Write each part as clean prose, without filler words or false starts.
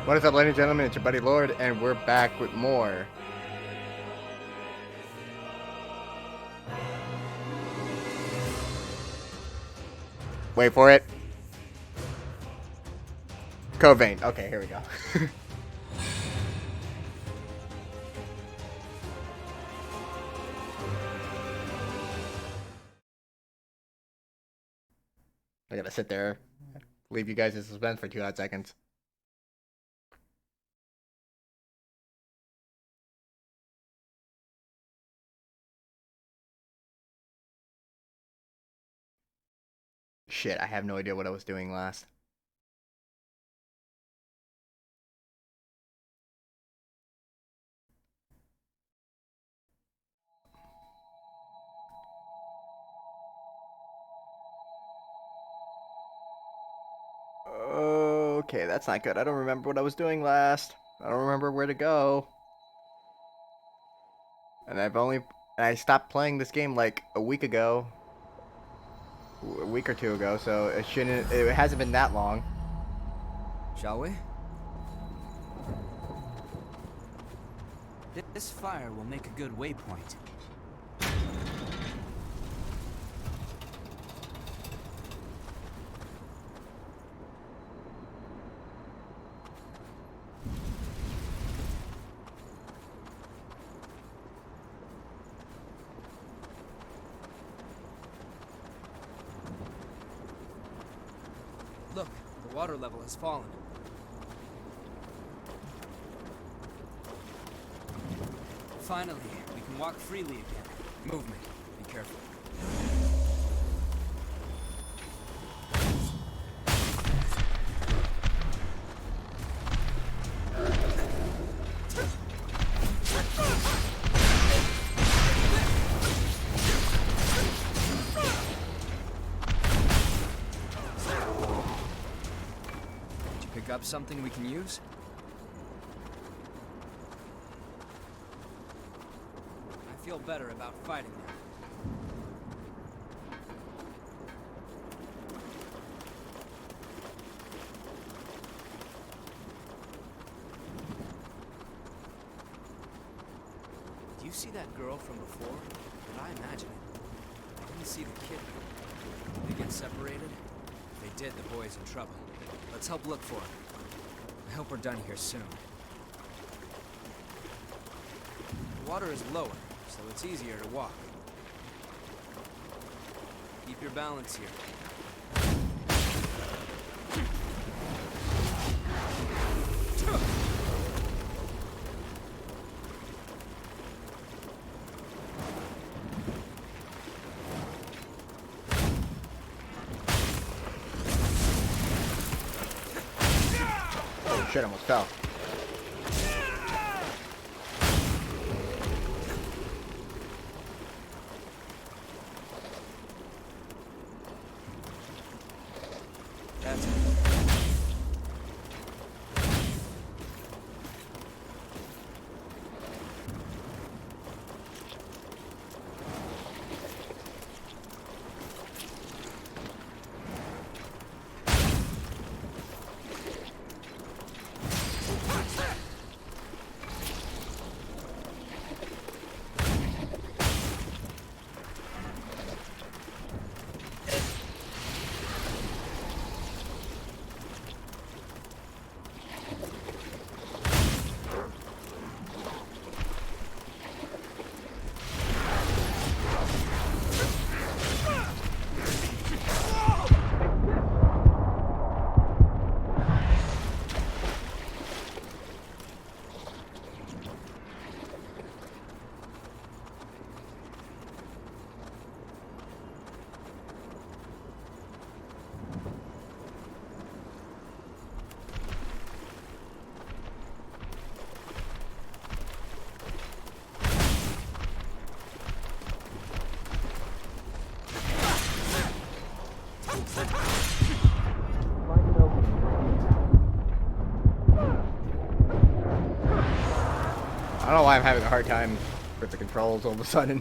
What is up, ladies and gentlemen? It's your buddy Lord, and we're back with more. Wait for it. Code Vein. Okay, here we go. I gotta sit there, leave you guys in suspense for 2 hot seconds. Shit, I have no idea what I was doing last. Okay, that's not good. I don't remember what I was doing last. I don't remember where to go. And I stopped playing this game like a week ago. A week or two ago, so it hasn't been that long. Shall we? This fire will make a good waypoint. Look, the water level has fallen. Finally, we can walk freely again. Movement. Be careful. Did you pick up something we can use? I feel better about fighting now. Do you see that girl from before? Did I imagine it? I didn't see the kid. Did they get separated? If they did, the boy's in trouble. Let's help look for her. I hope we're done here soon. The water is lower, so it's easier to walk. Keep your balance here. Oh shit, I almost fell. That's it. I don't know why I'm having a hard time with the controls all of a sudden.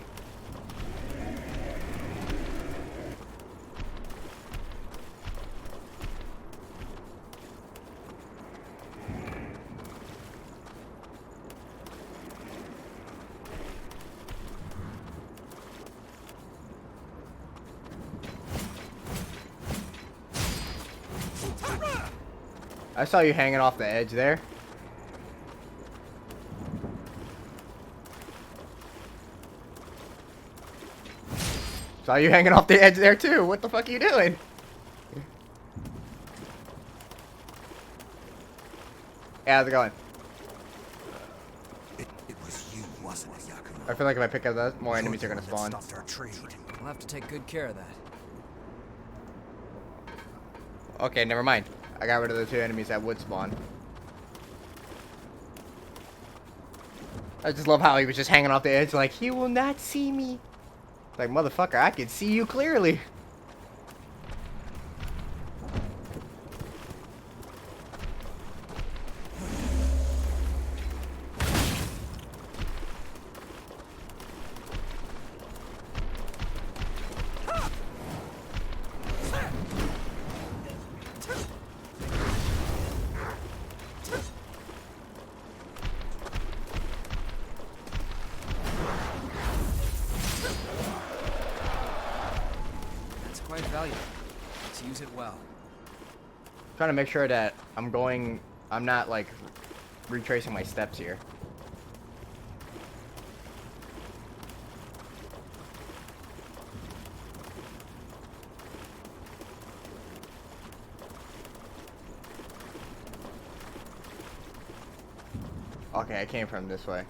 I saw you hanging off the edge there. Saw you hanging off the edge there too. What the fuck are you doing? Yeah, how's it going? It was you, wasn't it, Yakumo? I feel like if I pick up that, more enemies are gonna spawn. Stopped our trade. We'll have to take good care of that. Okay, never mind. I got rid of the two enemies that would spawn. I just love how he was just hanging off the edge like, he will not see me. Like, motherfucker, I can see you clearly. Quite valuable. Let's use it well. Trying to make sure that I'm not like retracing my steps here. Okay, I came from this way.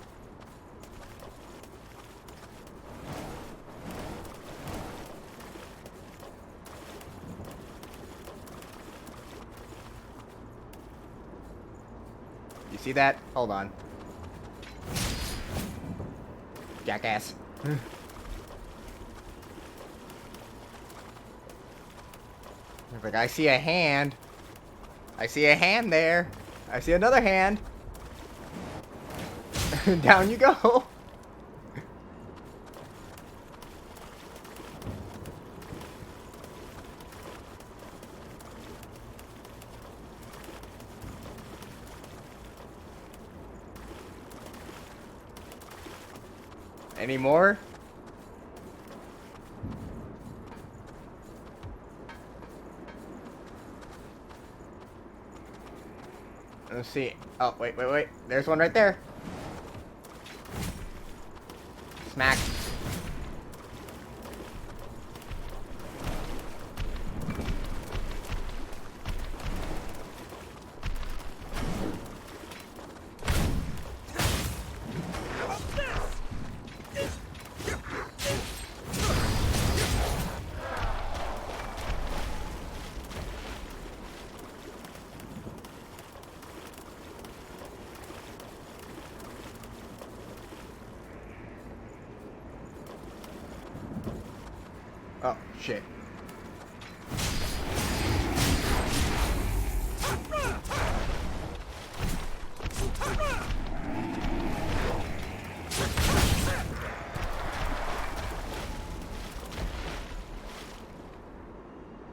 see that? Hold on. Jackass. Like, I see a hand. I see a hand there. I see another hand. Down you go. Any more? Let's see. Oh, wait. There's one right there. Smack. Oh, shit.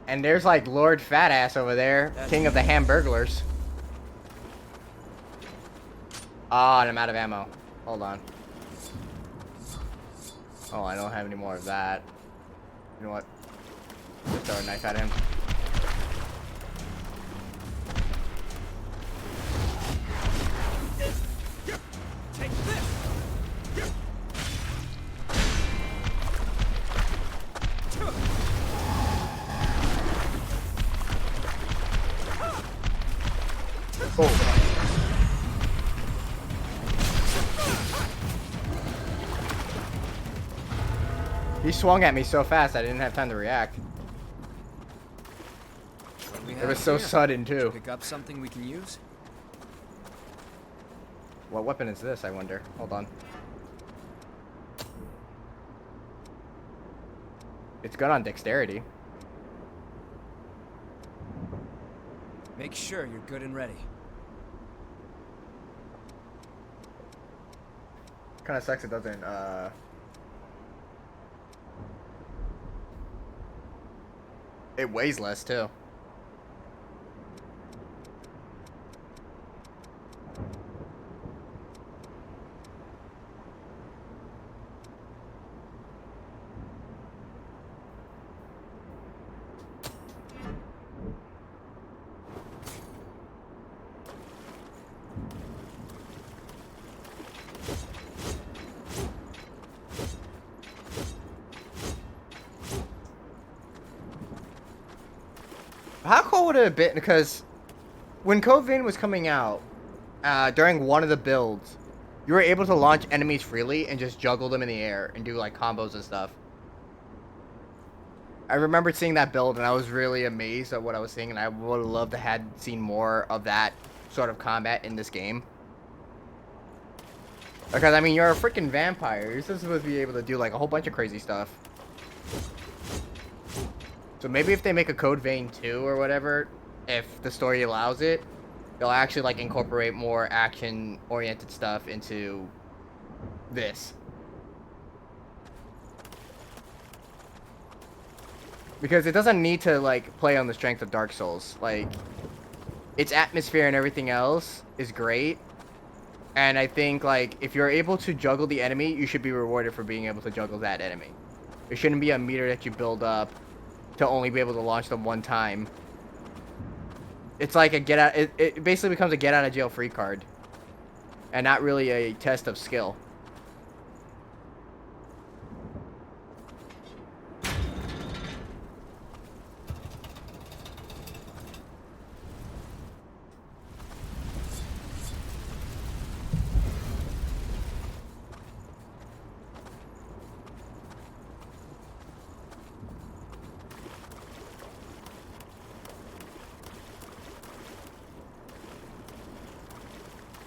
And there's like Lord Fatass over there, king of the Hamburglers. Ah, and I'm out of ammo. Hold on. Oh, I don't have any more of that. You know what? Just throw a knife at him. Take this. Oh. He swung at me so fast I didn't have time to react. What do we It have was so here? sudden too. Pick up something we can use. What weapon is this, I wonder? Hold on. It's good on dexterity. Make sure you're good and ready. Kind of sucks it doesn't, It weighs less, too. How cool would it have been? Because when Code Vein was coming out, during one of the builds, you were able to launch enemies freely and just juggle them in the air and do like combos and stuff. I remember seeing that build and I was really amazed at what I was seeing, and I would have loved to had seen more of that sort of combat in this game. Because I mean, you're a freaking vampire. You're supposed to be able to do like a whole bunch of crazy stuff. So maybe if they make a Code Vein 2 or whatever, if the story allows it, they'll actually like incorporate more action-oriented stuff into this. Because it doesn't need to like play on the strength of Dark Souls. Like, its atmosphere and everything else is great. And I think like if you're able to juggle the enemy, you should be rewarded for being able to juggle that enemy. It shouldn't be a meter that you build up to only be able to launch them one time. It's like a get out. It basically becomes a get out of jail free card, and not really a test of skill.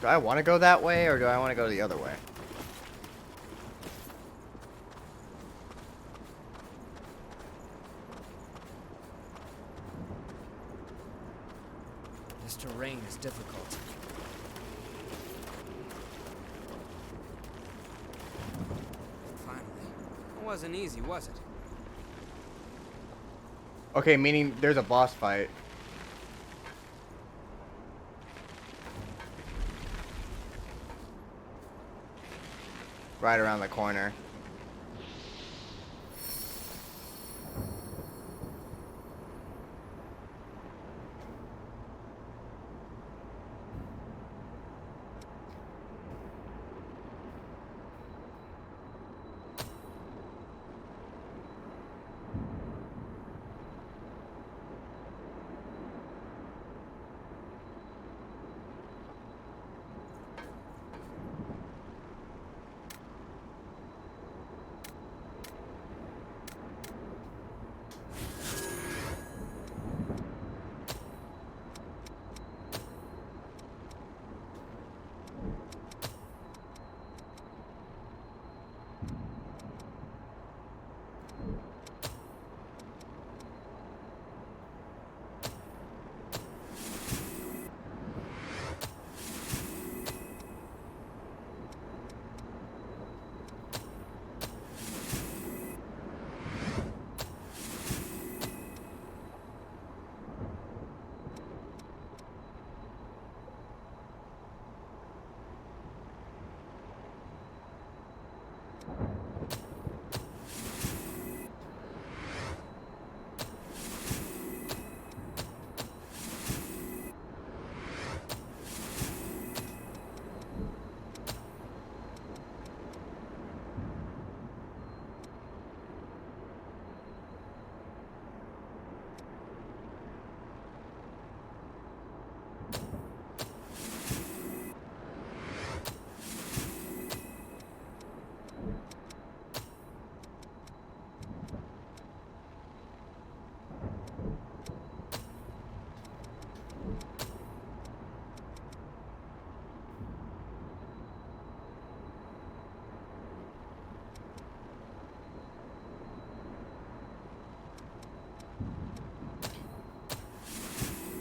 Do I want to go that way or do I want to go the other way? This terrain is difficult. Finally. It wasn't easy, was it? Okay, meaning there's a boss fight. Right around the corner.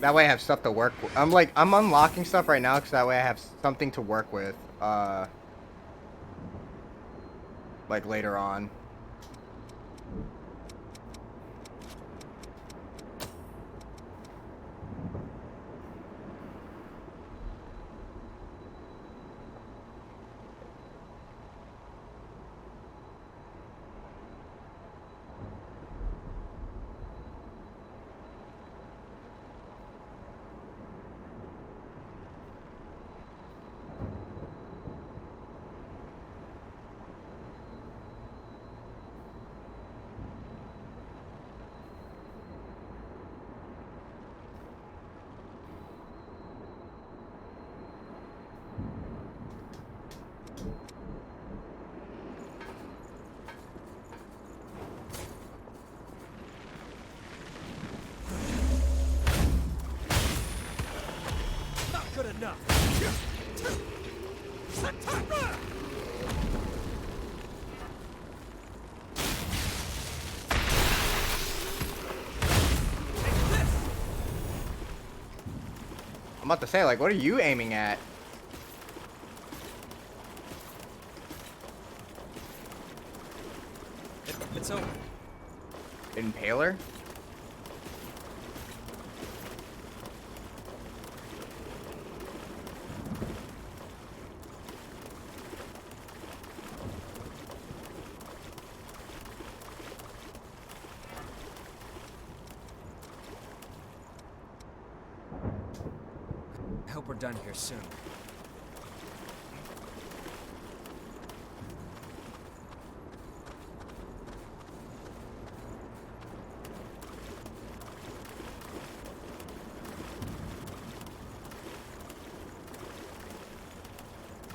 That way I have stuff to work with. I'm unlocking stuff right now because that way I have something to work with. Like later on. Not good enough. I'm about to say, like, what are you aiming at? It's over. Impaler? I hope we're done here soon.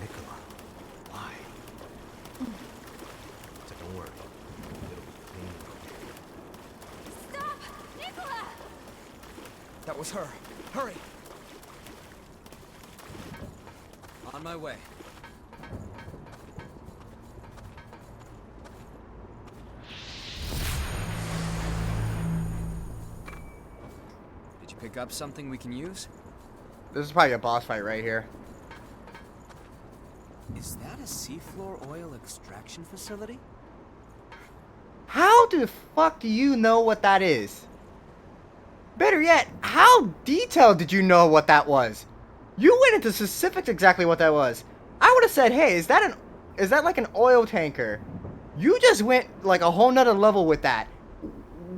Nicola, why? So don't worry. It'll be clean from here. Stop! Nicola! That was her. Hurry! On my way. Did you pick up something we can use? This is probably a boss fight right here. Is that a seafloor oil extraction facility? How the fuck do you know what that is? Better yet, how detailed did you know what that was? You went into specifics exactly what that was. I would have said, hey, is that like an oil tanker? You just went like a whole nother level with that.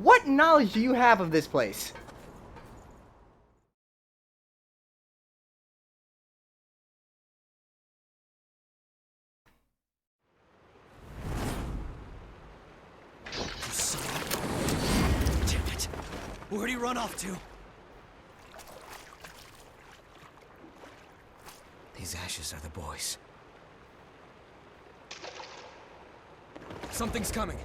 What knowledge do you have of this place? Damn it! Where'd he run off to? These ashes are the boys. Something's coming.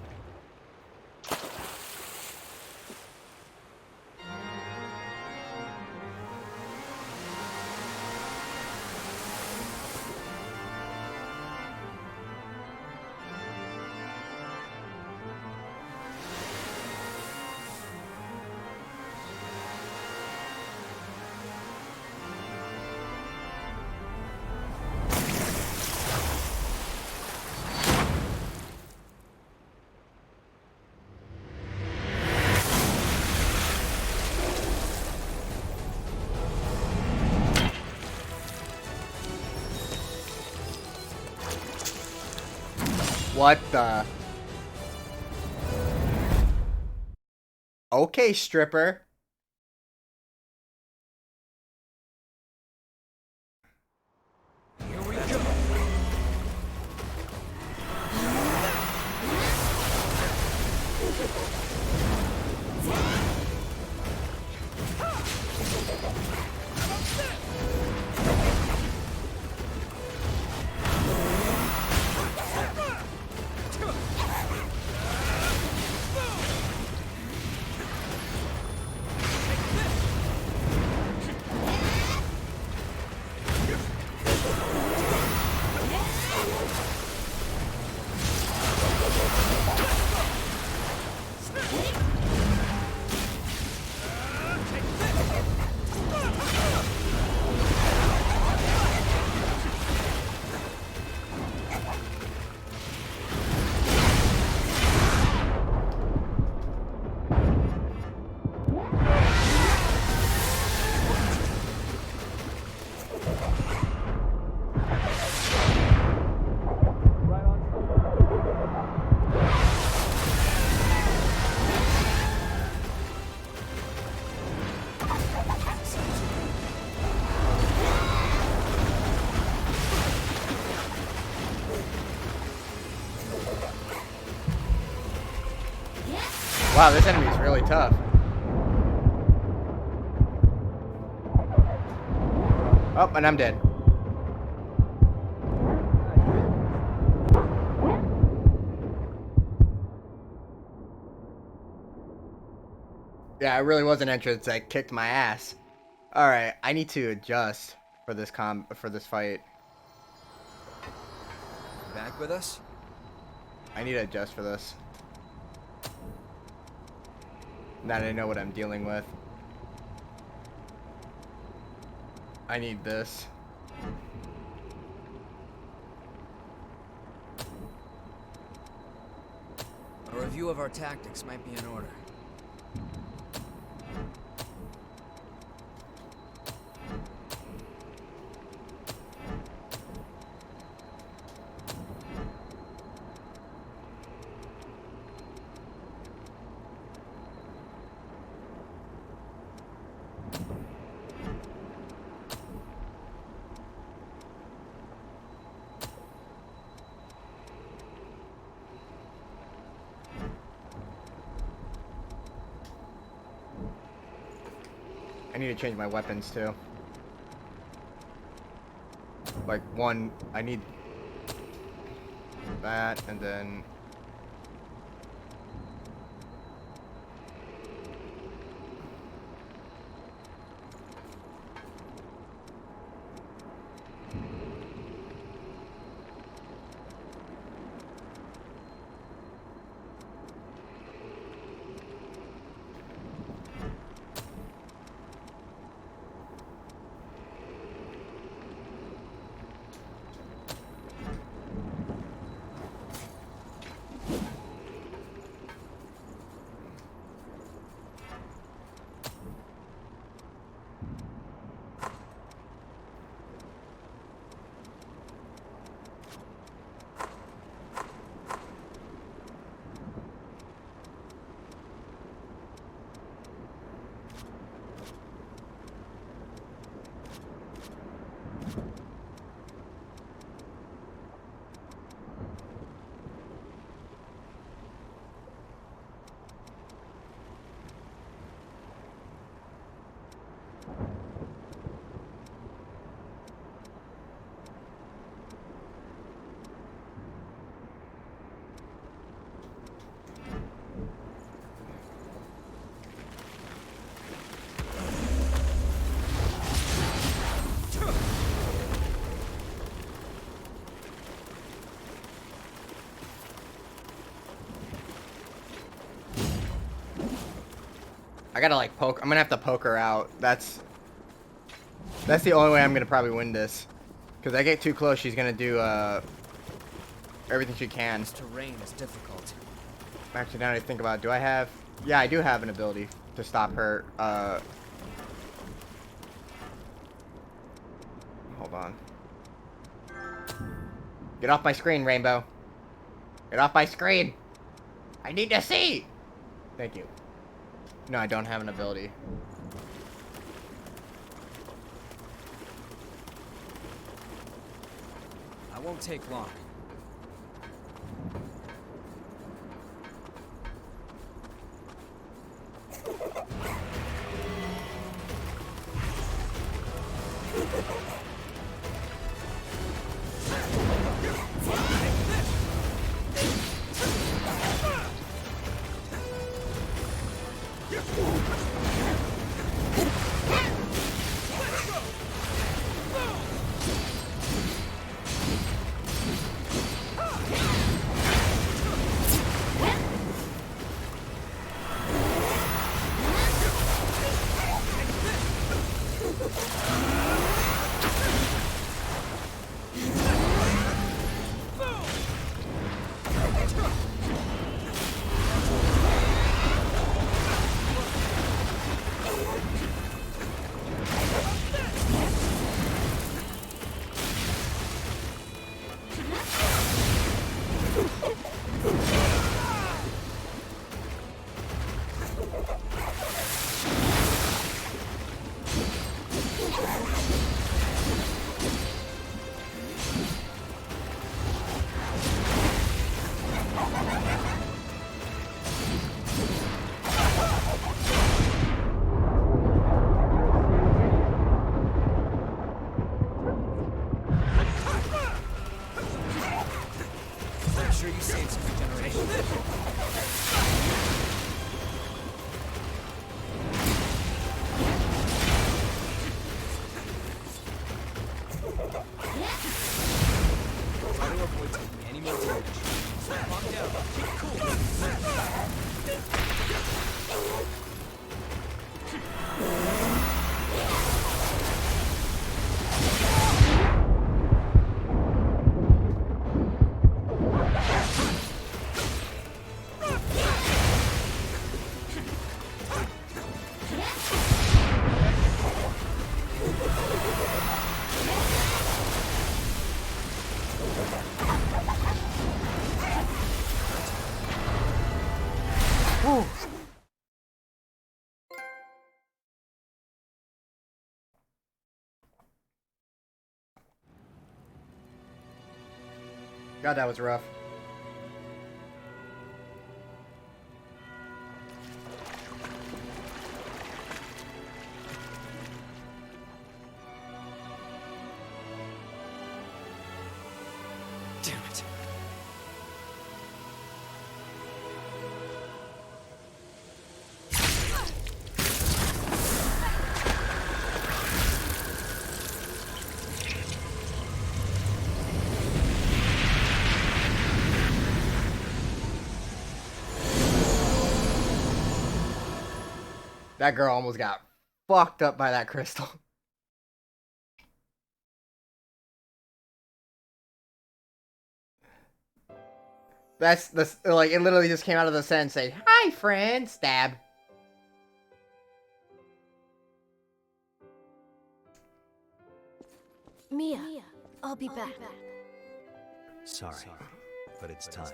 What the? Okay, stripper. Here we go. Wow, this enemy is really tough. Oh, and I'm dead. Yeah, it really was an entrance that kicked my ass. Alright, I need to adjust for this fight. Back with us? I need to adjust for this. Now that I know what I'm dealing with. I need this. A review of our tactics might be in order. I need to change my weapons too. Like one, I need that, and then I gotta like poke. I'm gonna have to poke her out. That's the only way I'm gonna probably win this. Cause I get too close, she's gonna do everything she can. This terrain is difficult. Actually, now that I think about it, do I have? Yeah, I do have an ability to stop her. Hold on. Get off my screen, Rainbow. Get off my screen. I need to see. Thank you. No, I don't have an ability. I won't take long. I'm sure you saved some regeneration. Try to avoid taking any more damage. Calm down. Keep it cool. Whew. God, that was rough. Damn it. That girl almost got fucked up by that crystal. That's like it literally just came out of the sentence saying, "Hi, friend," stab. Mia, I'll be back. Sorry, but it's time.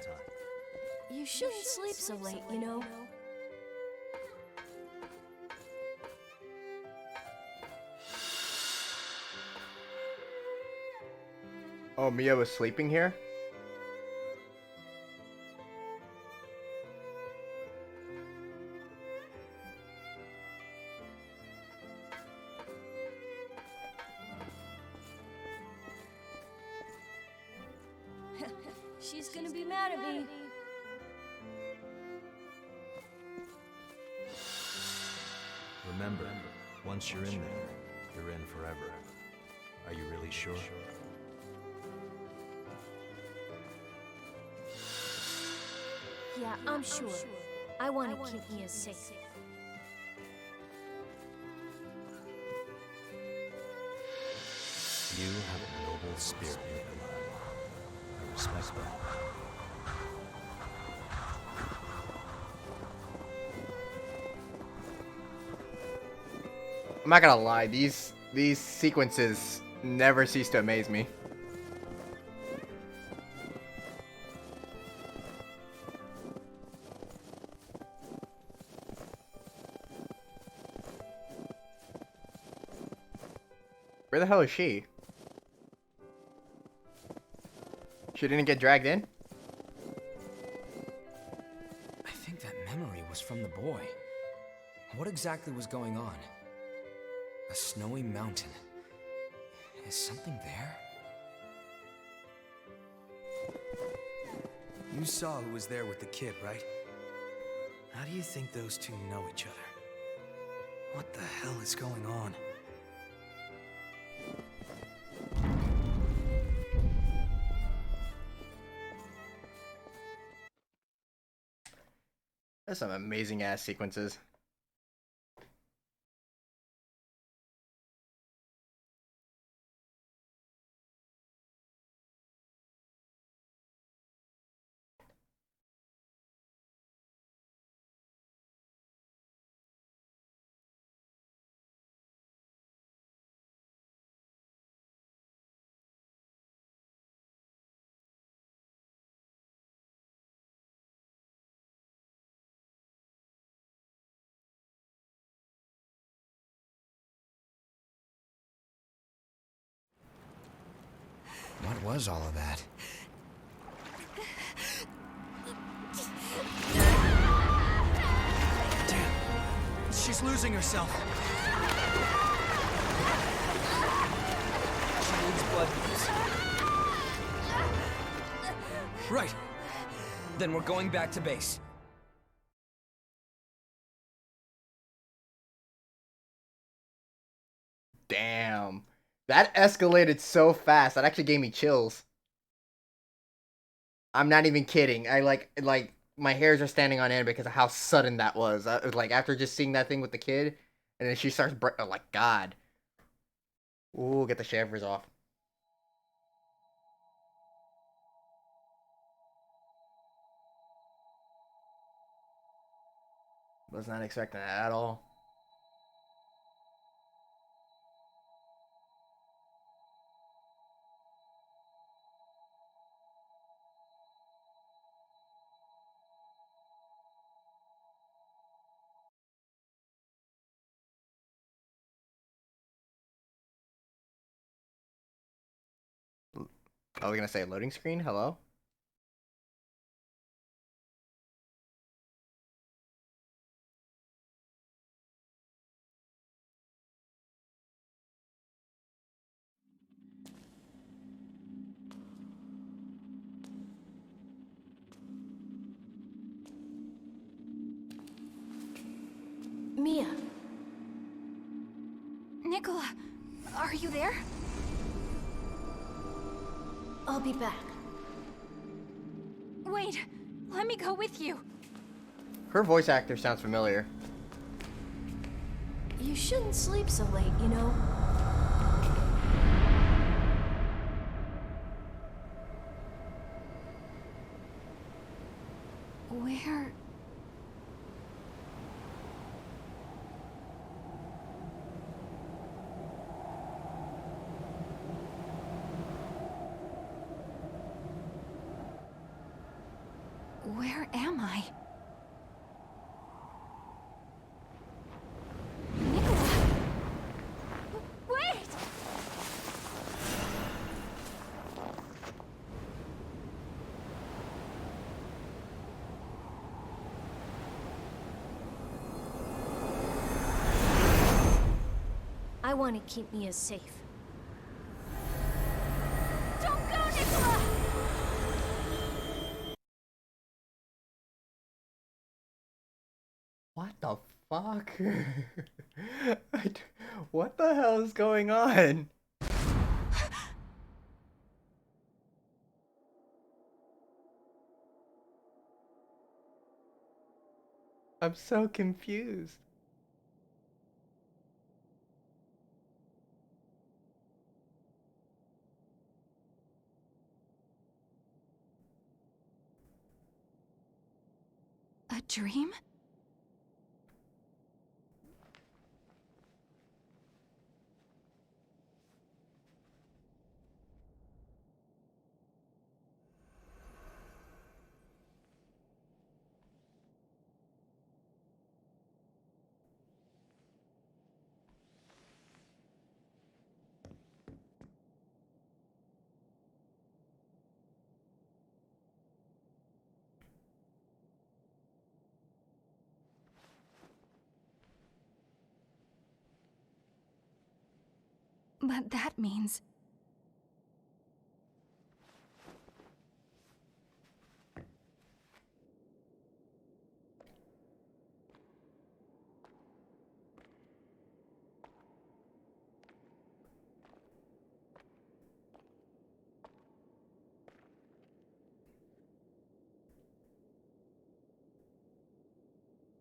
You shouldn't sleep so late, you know. Oh, Mia was sleeping here? She's gonna be mad at me. Remember, once you're in there, you're in forever. Are you really sure? Yeah, I'm sure. I want to keep Mia safe. You have a noble spirit, Nikolai. I respect that. I'm not gonna lie, these sequences never cease to amaze me. Where the hell is she? She didn't get dragged in? I think that memory was from the boy. What exactly was going on? A snowy mountain. Is something there? You saw who was there with the kid, right? How do you think those two know each other? What the hell is going on? That's some amazing ass sequences. What was all of that? Damn! She's losing herself! She needs blood. Right! Then we're going back to base. Damn. That escalated so fast. That actually gave me chills. I'm not even kidding. I like my hairs are standing on end because of how sudden that was. Like after just seeing that thing with the kid, and then she starts like God. Ooh, get the shivers off. Was not expecting that at all. I was gonna say loading screen. Hello. Mia. Nicola, are you there? I'll be back. Wait, let me go with you. Her voice actor sounds familiar. You shouldn't sleep so late, you know? Where... Where am I? Nicola! Wait! I want to keep Mia safe. Don't go, Nicola! What the fuck? What the hell is going on? I'm so confused. dream? But that means...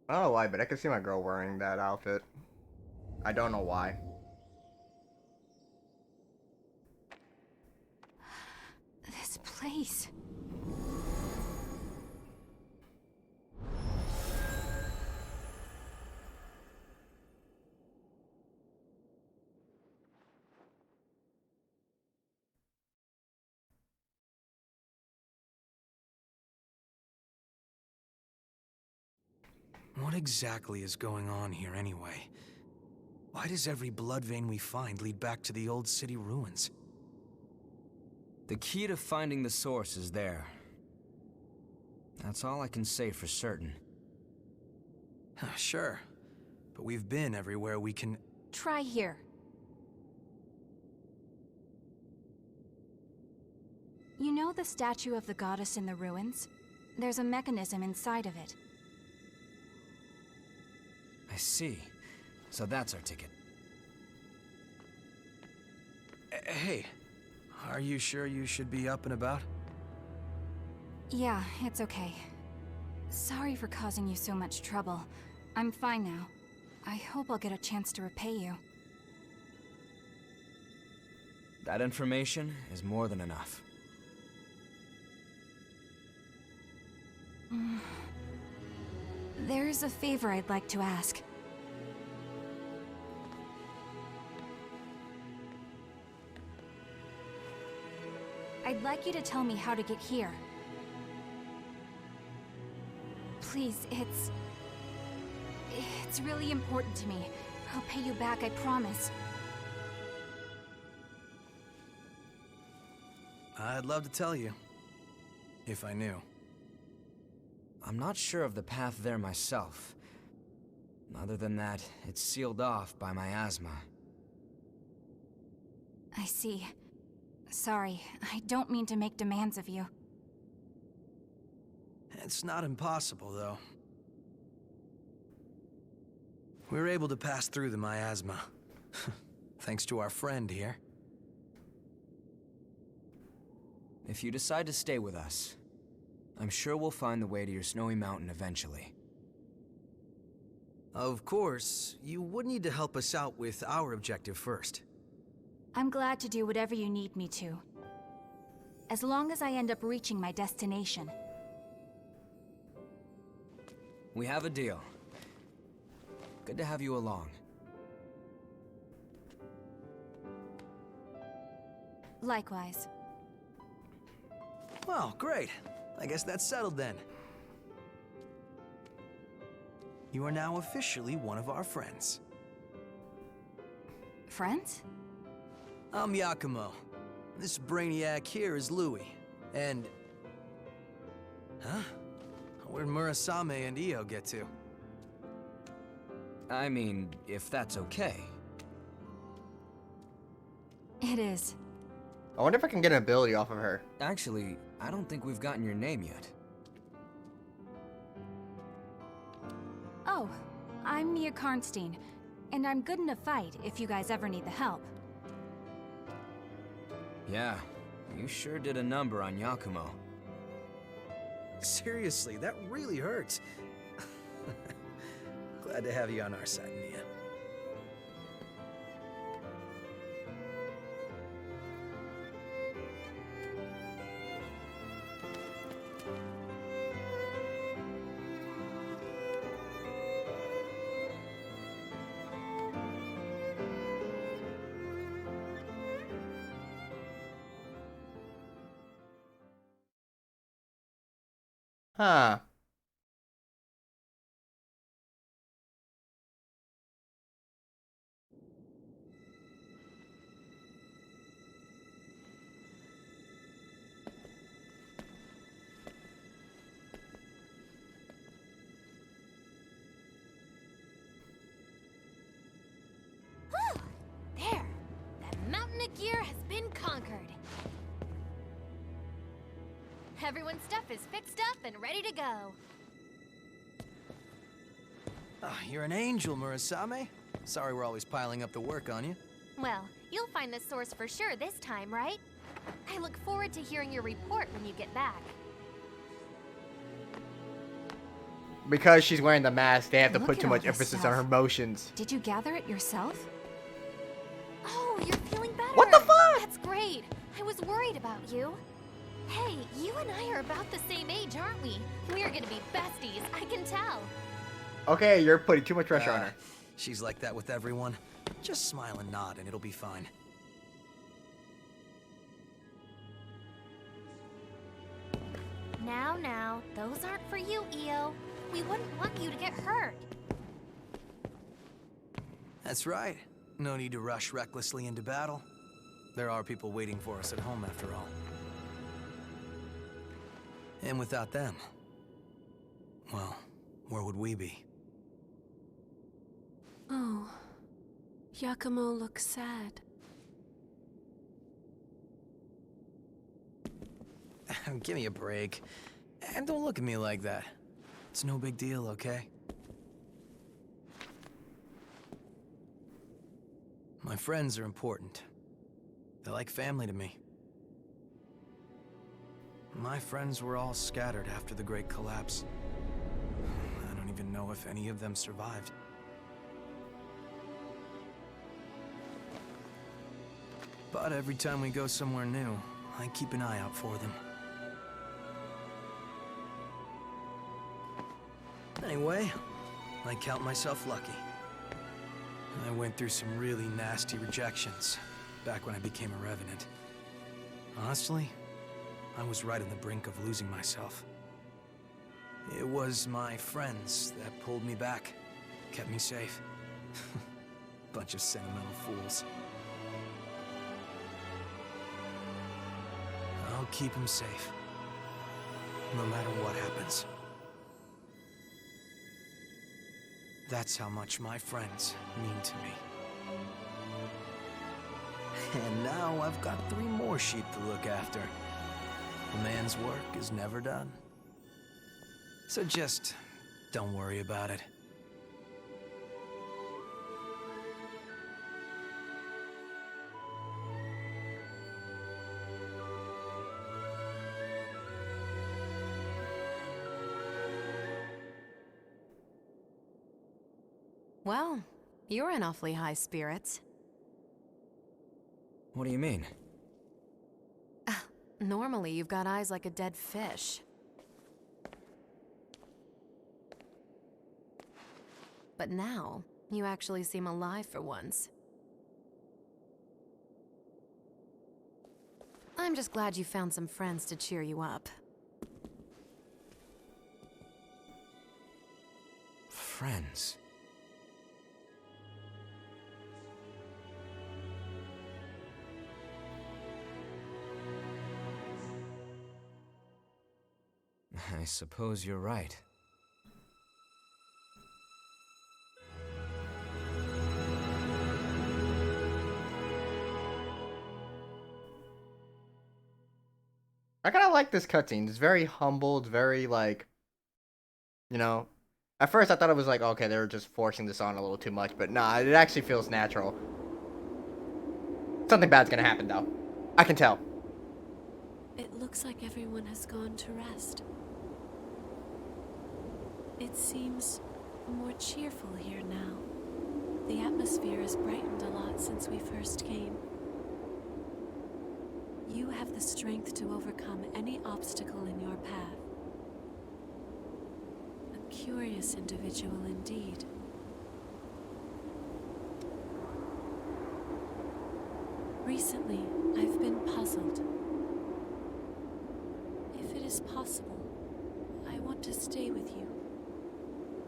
I don't know why, but I can see my girl wearing that outfit. I don't know why. this place... What exactly is going on here anyway? Why does every blood vein we find lead back to the old city ruins? The key to finding the source is there. That's all I can say for certain. Sure, but we've been everywhere we can... Try here. You know the statue of the goddess in the ruins? There's a mechanism inside of it. I see. So that's our ticket. Hey, are you sure you should be up and about? Yeah, it's okay. Sorry for causing you so much trouble. I'm fine now. I hope I'll get a chance to repay you. That information is more than enough. There's a favor I'd like to ask. I'd like you to tell me how to get here. Please, it's really important to me. I'll pay you back, I promise. I'd love to tell you, if I knew. I'm not sure of the path there myself. Other than that, it's sealed off by miasma. I see. Sorry, I don't mean to make demands of you. It's not impossible, though. We were able to pass through the miasma. Thanks to our friend here. If you decide to stay with us, I'm sure we'll find the way to your snowy mountain eventually. Of course, you would need to help us out with our objective first. I'm glad to do whatever you need me to. As long as I end up reaching my destination. We have a deal. Good to have you along. Likewise. Well, great. I guess that's settled then. You are now officially one of our friends. Friends? I'm Yakumo. This brainiac here is Louis. And... Huh? Where'd Murasame and Io get to? I mean, if that's okay. It is. I wonder if I can get an ability off of her. Actually, I don't think we've gotten your name yet. Oh, I'm Mia Karnstein, and I'm good in a fight if you guys ever need the help. Yeah, you sure did a number on Yakumo. Seriously, that really hurts. Glad to have you on our side, Mia. Huh. There! That mountain of gear has been conquered. Everyone's stuff is fixed up and ready to go. Oh, you're an angel, Murasame. Sorry we're always piling up the work on you. Well, you'll find the source for sure this time, right? I look forward to hearing your report when you get back. Because she's wearing the mask, they have to Look put at too all much this emphasis stuff. on her motions. Did you gather it yourself? Oh, you're feeling better. What the fuck? That's great. I was worried about you. Hey, you and I are about the same age, aren't we? We're gonna be besties, I can tell. Okay, you're putting too much pressure on her. She's like that with everyone. Just smile and nod and it'll be fine. Now, those aren't for you, Io. We wouldn't want you to get hurt. That's right. No need to rush recklessly into battle. There are people waiting for us at home after all. And without them, well, where would we be? Oh, Yakumo looks sad. Give me a break. And don't look at me like that. It's no big deal, okay? My friends are important. They're like family to me. My friends were all scattered after the Great Collapse. I don't even know if any of them survived. But every time we go somewhere new, I keep an eye out for them. Anyway, I count myself lucky. I went through some really nasty rejections back when I became a Revenant. Honestly, I was right on the brink of losing myself. It was my friends that pulled me back, kept me safe. Bunch of sentimental fools. I'll keep him safe, no matter what happens. That's how much my friends mean to me. And now I've got 3 more sheep to look after. A man's work is never done. So just don't worry about it. Well, you're in awfully high spirits. What do you mean? Normally, you've got eyes like a dead fish. But now, you actually seem alive for once. I'm just glad you found some friends to cheer you up. Friends. I suppose you're right. I kind of like this cutscene. It's very humble. It's very, like, you know, at first I thought it was like, okay, they were just forcing this on a little too much, but nah, it actually feels natural. Something bad's gonna happen, though. I can tell. It looks like everyone has gone to rest. It seems more cheerful here now. The atmosphere has brightened a lot since we first came. You have the strength to overcome any obstacle in your path. A curious individual indeed. Recently, I've been puzzled. If it is possible, I want to stay with you,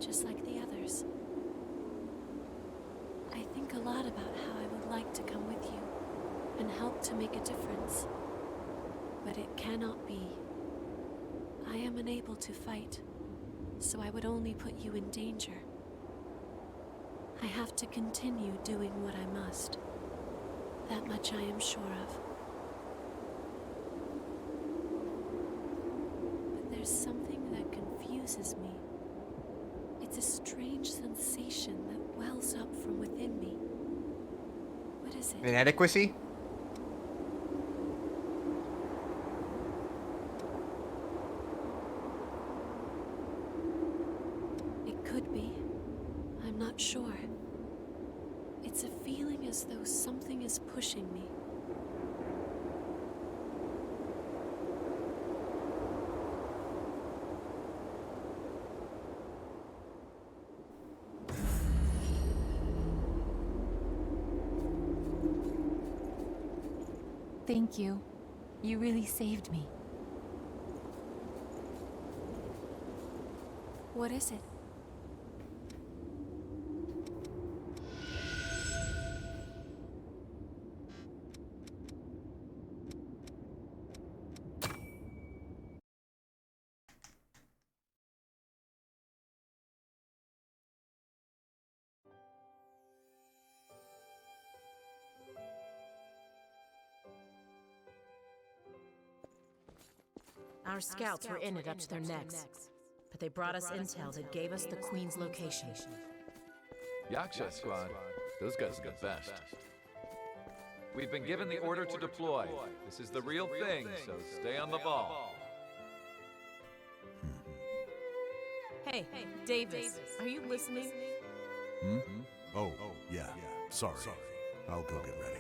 just like the others. I think a lot about how I would like to come with you and help to make a difference. But it cannot be. I am unable to fight, so I would only put you in danger. I have to continue doing what I must. That much I am sure of. But there's something that confuses me. It's a strange sensation that wells up from within me. What is it? Inadequacy? It could be. I'm not sure. It's a feeling as though something is pushing me. Thank you. You really saved me. What is it? Our scouts were in it up to their necks, but they brought us intel that gave us the Queen's location. Yaksha squad, those guys are the best. We've been given the order to deploy. This is the real thing, so stay on the ball. Hey, Davis, are you listening? Hmm? Oh, yeah. Sorry. I'll go get ready.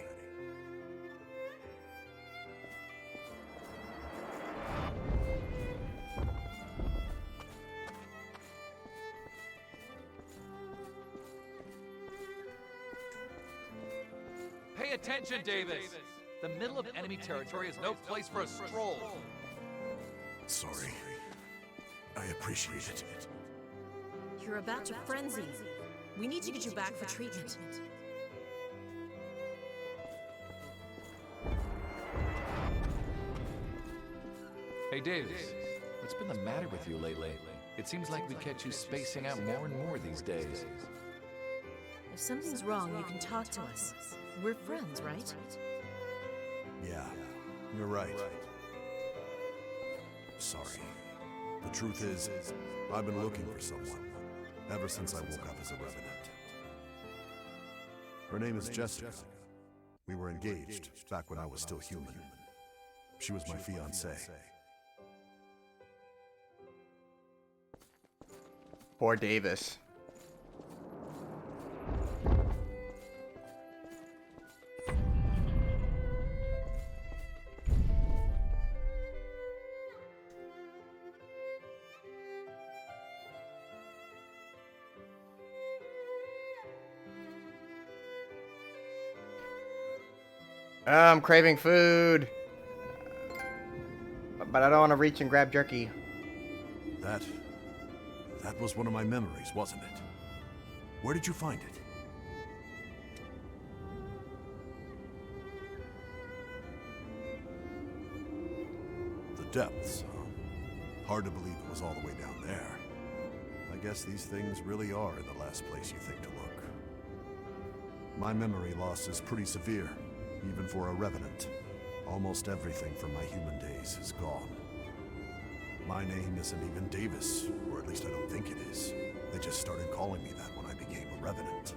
Pay attention, Davis! The middle of enemy territory is no place for a stroll. Sorry. I appreciate it. You're about to frenzy. We need to get you back for treatment. Hey, Davis, what's been the matter with you lately? It seems like we catch you spacing out more and more these days. If something's wrong, you can talk to us. We're friends, right? Yeah, you're right. Sorry. The truth is, I've been looking for someone ever since I woke up as a revenant. Her name is Jessica. We were engaged back when I was still human. She was my fiancée. Poor Davis. I'm craving food, but I don't want to reach and grab jerky. That was one of my memories, wasn't it? Where did you find it? The depths, huh? Hard to believe it was all the way down there. I guess these things really are in the last place you think to look. My memory loss is pretty severe, even for a revenant. Almost everything from my human days is gone. My name isn't even Davis, or at least I don't think it is. They just started calling me that when I became a revenant.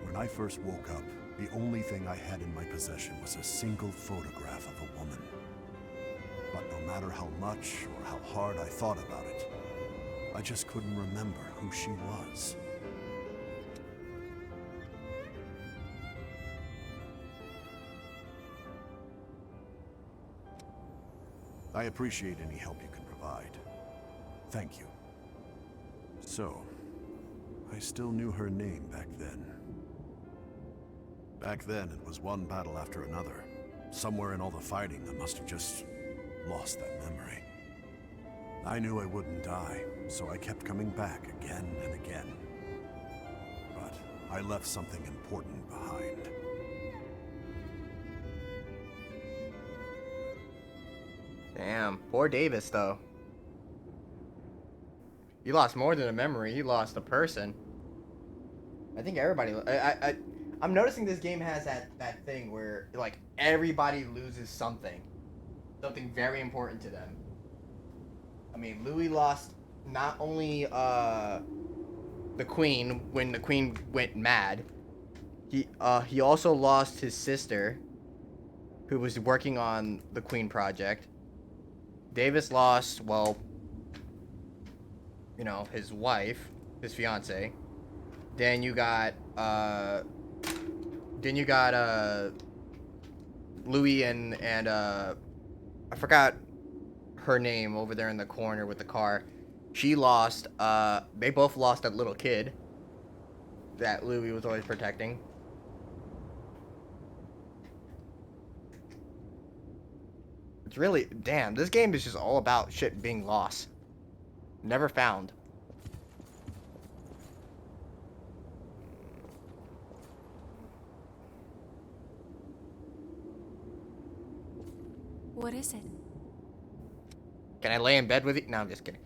When I first woke up, the only thing I had in my possession was a single photograph of a woman. But no matter how much or how hard I thought about it, I just couldn't remember who she was. I appreciate any help you can provide. Thank you. So, I still knew her name back then. Back then, it was one battle after another. Somewhere in all the fighting, I must have just lost that memory. I knew I wouldn't die, so I kept coming back again and again. But I left something important behind. Damn, poor Davis though. He lost more than a memory. He lost a person. I think everybody. I'm noticing this game has that thing where like everybody loses something very important to them. I mean, Louis lost not only the Queen when the Queen went mad. He also lost his sister, who was working on the Queen project. Davis lost, well, you know, his wife, his fiance. Then you got Louis and I forgot her name over there in the corner with the car. She lost, they both lost a little kid that Louis was always protecting. It's really, damn, this game is just all about shit being lost. Never found. What is it? Can I lay in bed with you? No, I'm just kidding.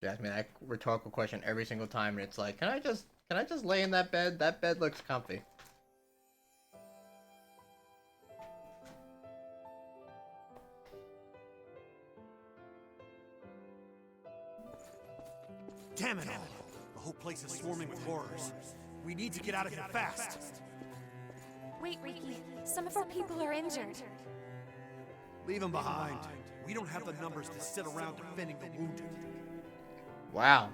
You ask me that rhetorical question every single time, and it's like, can I just lay in that bed? That bed looks comfy. Damn it all! The whole place is swarming with horrors. We need to get out of here fast! Wait, Ricky. Some of our people are injured. Leave them behind. We don't have the numbers to sit around defending the wounded. Wow.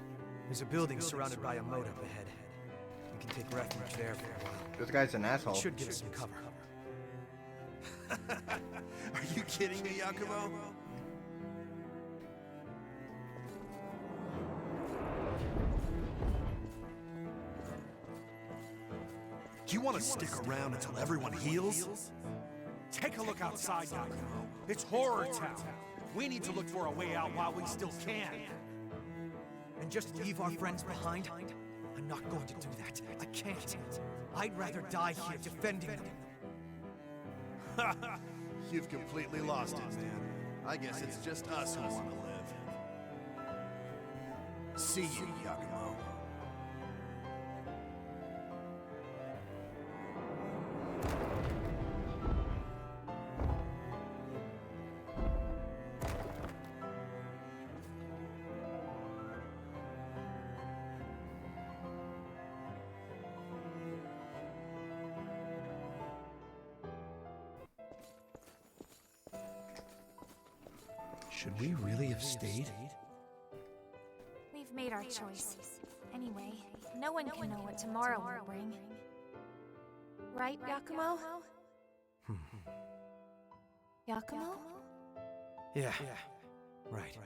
There's a building surrounded by a moat up ahead. We can take refuge there for a while. This guy's an asshole. It should give us some cover. Are you kidding me, Yakumo? Do you want to stick around until everyone heals? Take a look outside, Yakumo. It's Horror Town. We need to look for a way out while we still can. And just leave our friends behind? I'm not going to do that. I can't. I'd rather die here defending them. You've completely lost it, man. I guess it's just us who want to live. See you, Yakumo. Should we really have stayed? We've made our choice. Anyway, no one can know what tomorrow will bring. Right, Yakumo? Yakumo? Yeah. Right.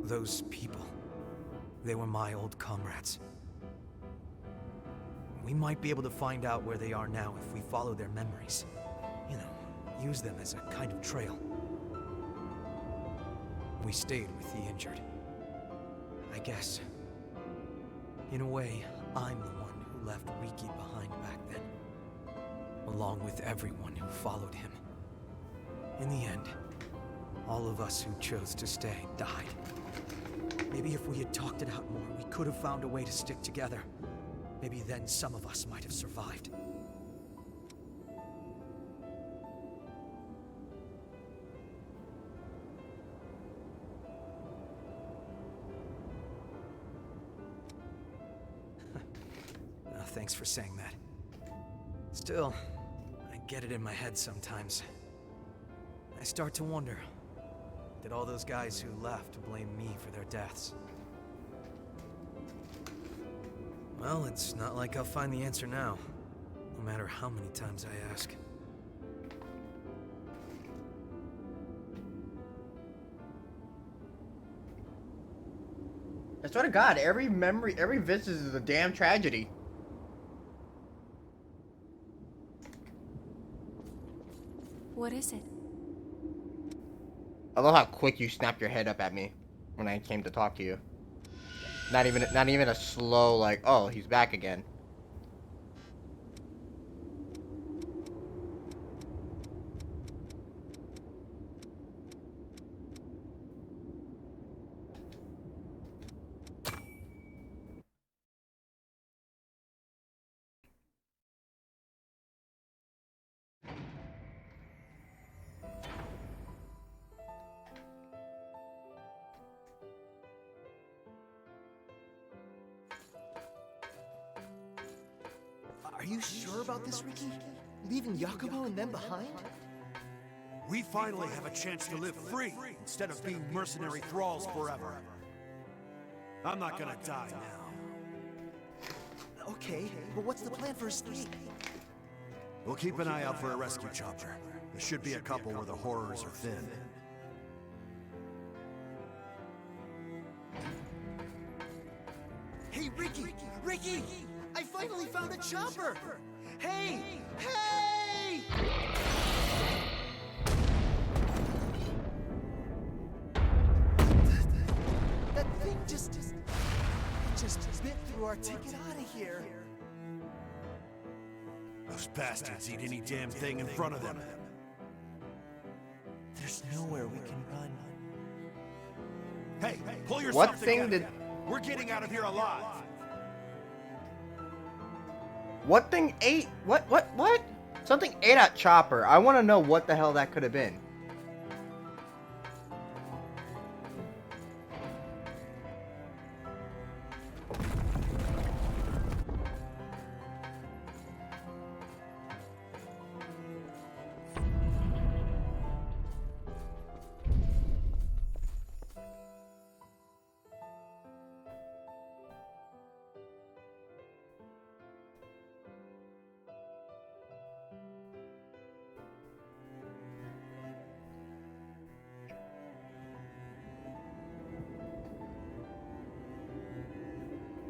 Those people, they were my old comrades. We might be able to find out where they are now if we follow their memories. You know, use them as a kind of trail. We stayed with the injured. I guess, in a way, I'm the one who left Riki behind back then, along with everyone who followed him. In the end, all of us who chose to stay died. Maybe if we had talked it out more, we could have found a way to stick together, maybe then some of us might have survived. Thanks for saying that. Still, I get it in my head sometimes. I start to wonder, did all those guys who left blame me for their deaths? Well, it's not like I'll find the answer now, no matter how many times I ask. I swear to God, every visit is a damn tragedy. What is it? I love how quick you snapped your head up at me when I came to talk to you. Not even a slow like, oh, he's back again. Are you sure about this, Ricky? Leaving Jacobo and them behind? We finally have a chance to live free instead of being mercenary thralls forever. I'm not gonna die now. Okay, but what's the plan for escape? We'll keep an eye out for a rescue chopper. There should be a couple where the horrors are thin. Hey, Ricky! Ricky! I finally found a chopper! Hey! Hey! That thing just bit through our ticket out of here. Those bastards eat any damn thing in front of them. There's nowhere we can run. Hey, pull yourself What thing together. did... We're getting out of here alive. What thing ate? What? Something ate at Chopper. I want to know what the hell that could have been.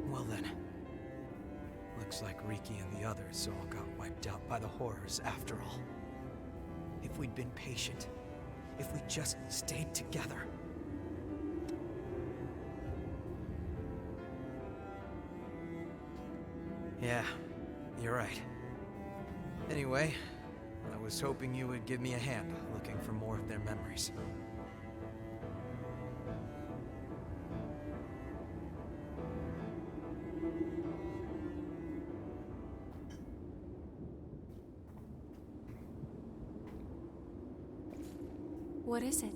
Well then, looks like Riki and the others all got wiped out by the horrors after all. If we'd been patient, if we just stayed together. Yeah, you're right. Anyway, I was hoping you would give me a hand looking for more of their memories. What is it?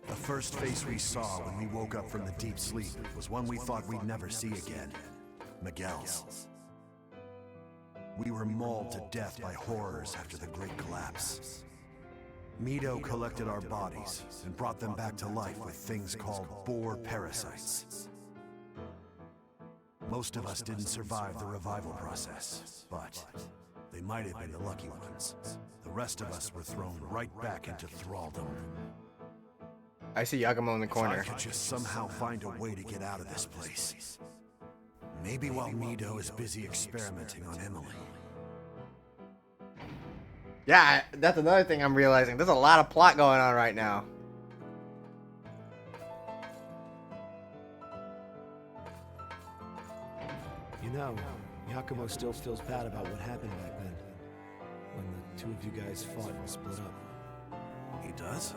The first face we saw when we woke up from the deep sleep was one we thought we'd never see again. Miguel's. We were mauled to death by horrors after the Great Collapse. Mido collected our bodies and brought them back to life with things called boar parasites. Most of us didn't survive the revival process, but they might have been the lucky ones. The rest of us were thrown right back into thraldom. I see Yakumo in the corner. If I could just somehow find a way to get out of this place. Maybe while Mido is busy experimenting on Emily. Yeah, that's another thing I'm realizing. There's a lot of plot going on right now. You know, Yakumo still feels bad about what happened back then, when the two of you guys fought and split up. He does?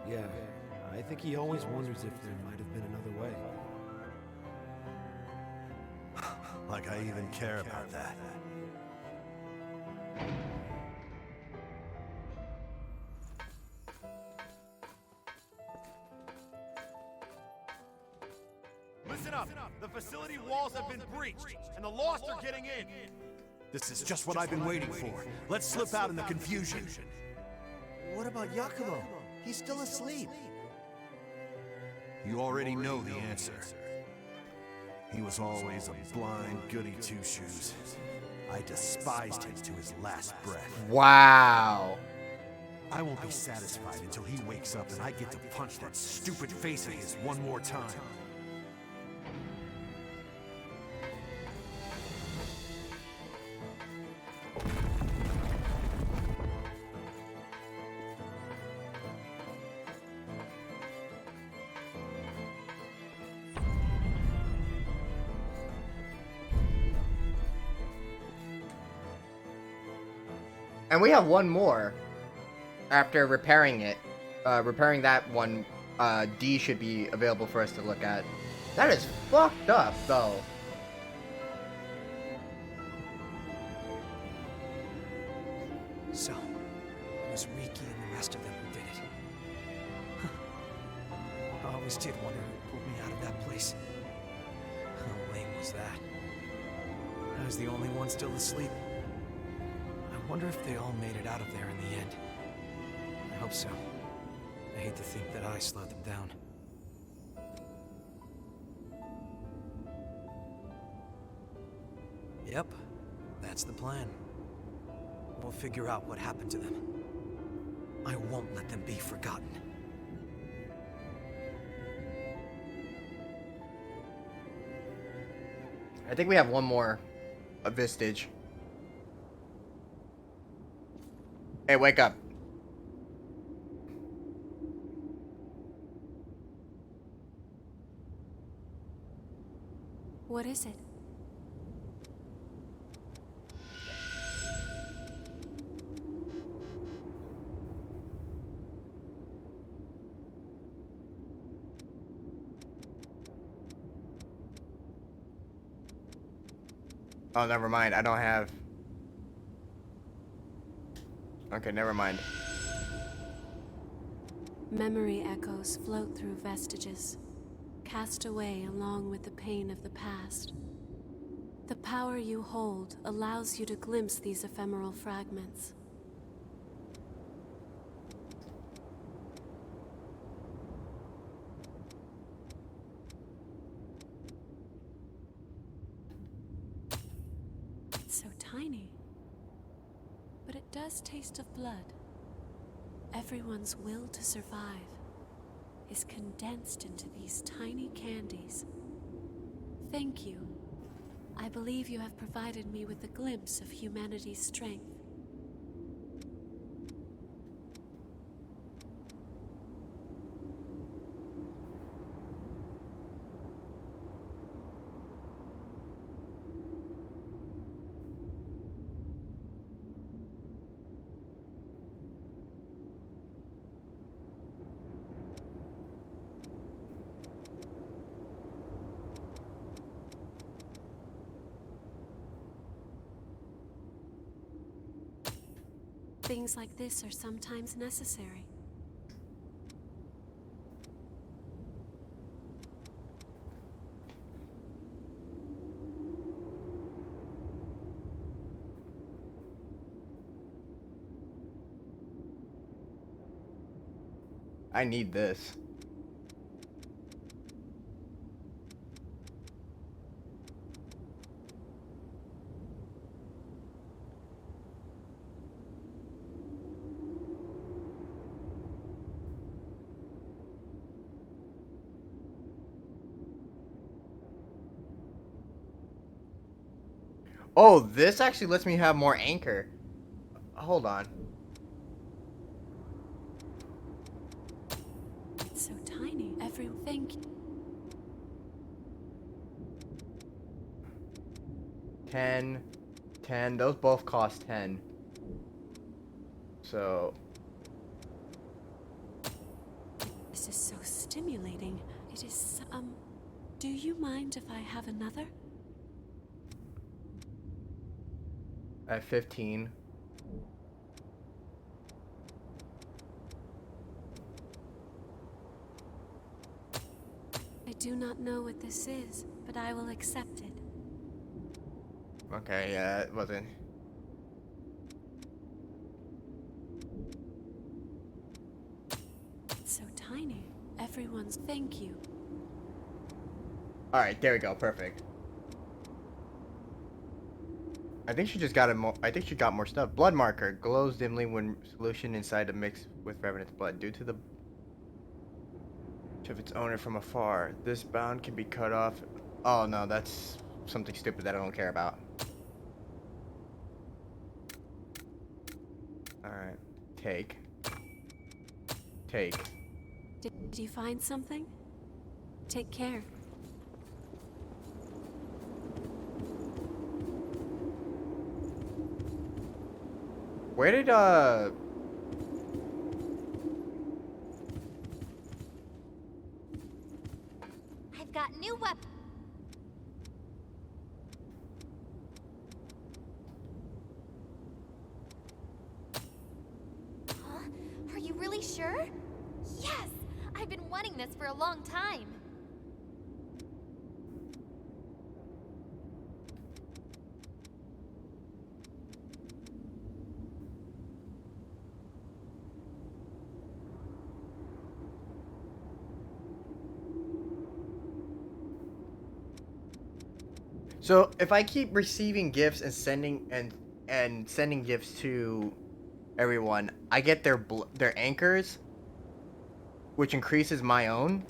Yeah, I think he always wonders if there might have been another way. Like I even care about that. Listen up! The facility walls have been breached, and the Lost are getting in! This is just what I've been waiting for. Let's slip out in the confusion. What about Yakumo? He's still asleep. You already know the answer. He was always a blind goody two-shoes. I despised him to his last breath. Wow. I won't be satisfied until he wakes up and I get to punch that stupid face of his one more time. And we have one more. After repairing it, repairing that one, D should be available for us to look at. That is fucked up, though. So, it was Riki and the rest of them who did it. I always did wonder who pulled me out of that place. How lame was that? I was the only one still asleep. I wonder if they all made it out of there in the end. I hope so. I hate to think that I slowed them down. Yep, that's the plan. We'll figure out what happened to them. I won't let them be forgotten. I think we have one more of this stage. Hey, wake up. What is it? Oh, never mind. I don't have... Okay, never mind. Memory echoes float through vestiges, cast away along with the pain of the past. The power you hold allows you to glimpse these ephemeral fragments. It's so tiny, but it does taste of blood. Everyone's will to survive is condensed into these tiny candies. Thank you. I believe you have provided me with a glimpse of humanity's strength. Things like this are sometimes necessary. I need this. Oh, this actually lets me have more anchor. Hold on. It's so tiny. Everything. 10, 10. Those both cost 10. So. This is so stimulating. It is, do you mind if I have another? At 15. I do not know what this is, but I will accept it. Okay, yeah, it wasn't. It's so tiny. Everyone's thank you. Alright, there we go. Perfect. I think she just got I think she got more stuff. Blood marker glows dimly when solution inside a mix with Revenant's blood. Due to the of its owner from afar, this bound can be cut off. Oh no, that's something stupid that I don't care about. Alright. Take. Take. Did you find something? Take care. Where did I've got new weapons. Huh? Are you really sure? Yes! I've been wanting this for a long time. So if I keep receiving gifts and sending gifts to everyone, I get their anchors, which increases my own.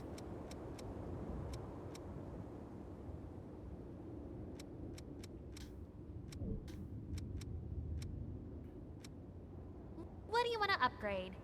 What do you want to upgrade?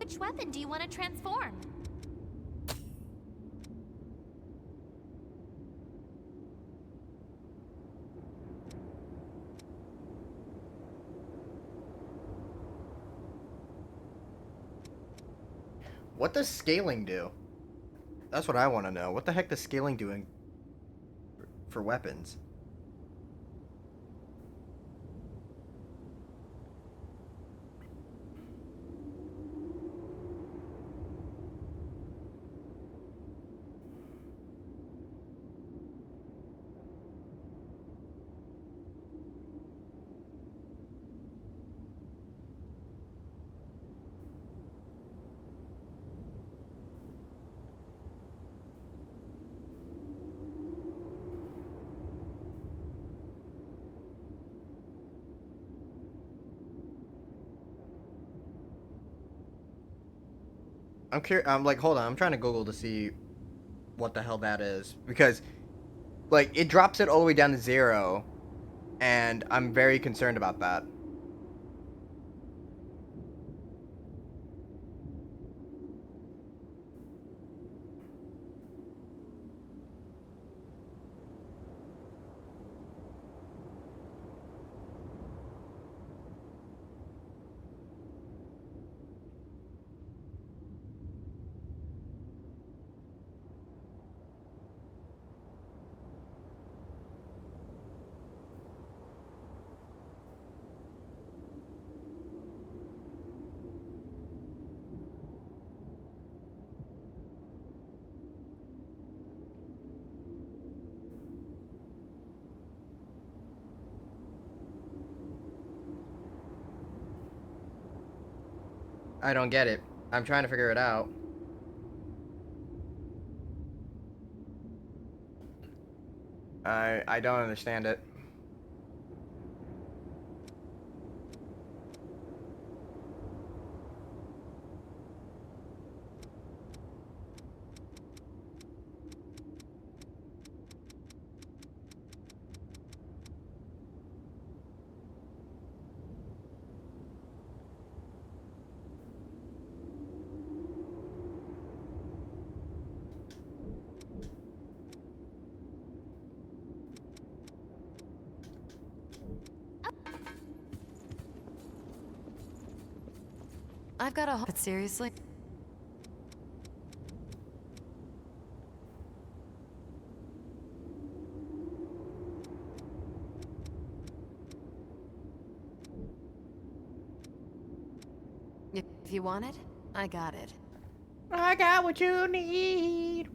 Which weapon do you want to transform? What does scaling do? That's what I want to know. What the heck does scaling doing for weapons? I'm curious. I'm like, hold on. I'm trying to Google to see what the hell that is because, like, it drops it all the way down to 0, and I'm very concerned about that. I don't get it. I'm trying to figure it out. I don't understand it. I've got a but seriously? If you want it, I got it. I got what you need.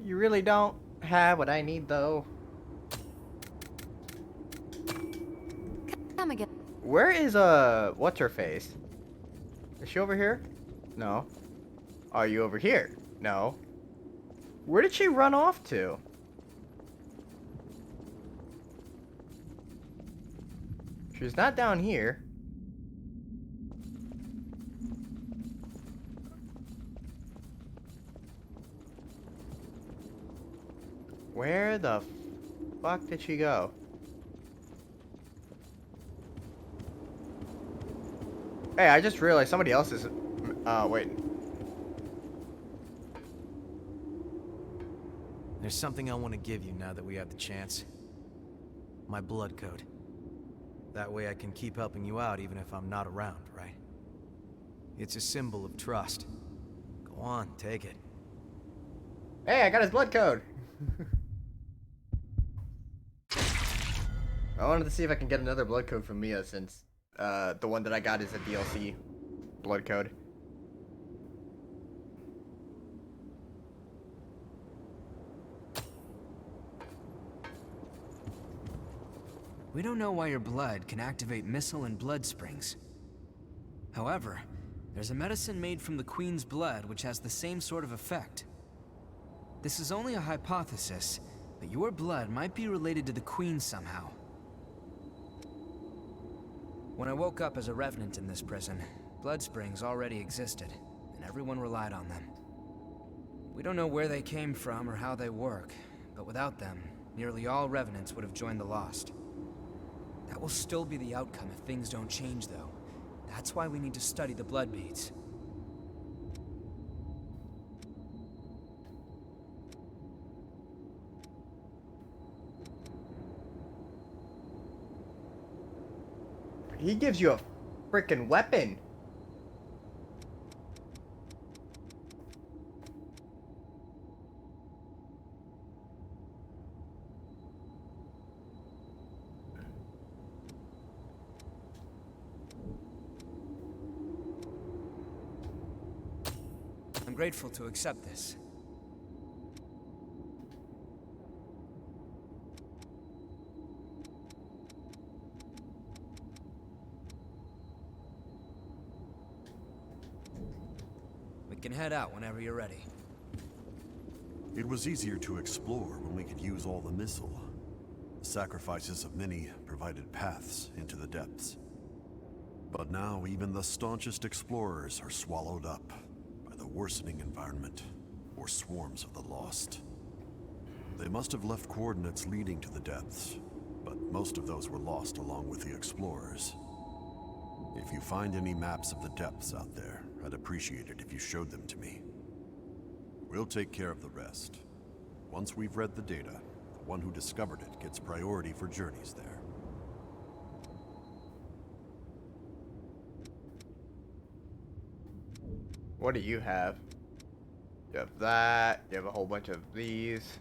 You really don't have what I need, though. Come again. Where is, what's her face? Is she over here? No. Are you over here? No. Where did she run off to? She's not down here. Where the fuck did she go? Hey, I just realized somebody else is... wait. There's something I want to give you now that we have the chance. My blood code. That way I can keep helping you out even if I'm not around, right? It's a symbol of trust. Go on, take it. Hey, I got his blood code! I wanted to see if I can get another blood code from Mia since the one that I got is a DLC blood code. We don't know why your blood can activate missile and blood springs. However, there's a medicine made from the Queen's blood which has the same sort of effect. This is only a hypothesis, but your blood might be related to the Queen somehow. When I woke up as a revenant in this prison, blood springs already existed, and everyone relied on them. We don't know where they came from or how they work, but without them, nearly all revenants would have joined the Lost. That will still be the outcome if things don't change, though. That's why we need to study the blood beads. He gives you a freaking weapon. I'm grateful to accept this. We can head out whenever you're ready. It was easier to explore when we could use all the missile. The sacrifices of many provided paths into the depths. But now even the staunchest explorers are swallowed up by the worsening environment or swarms of the Lost. They must have left coordinates leading to the depths, but most of those were lost along with the explorers. If you find any maps of the depths out there, I'd appreciate it if you showed them to me. We'll take care of the rest. Once we've read the data, the one who discovered it gets priority for journeys there. What do you have? You have that. You have a whole bunch of these.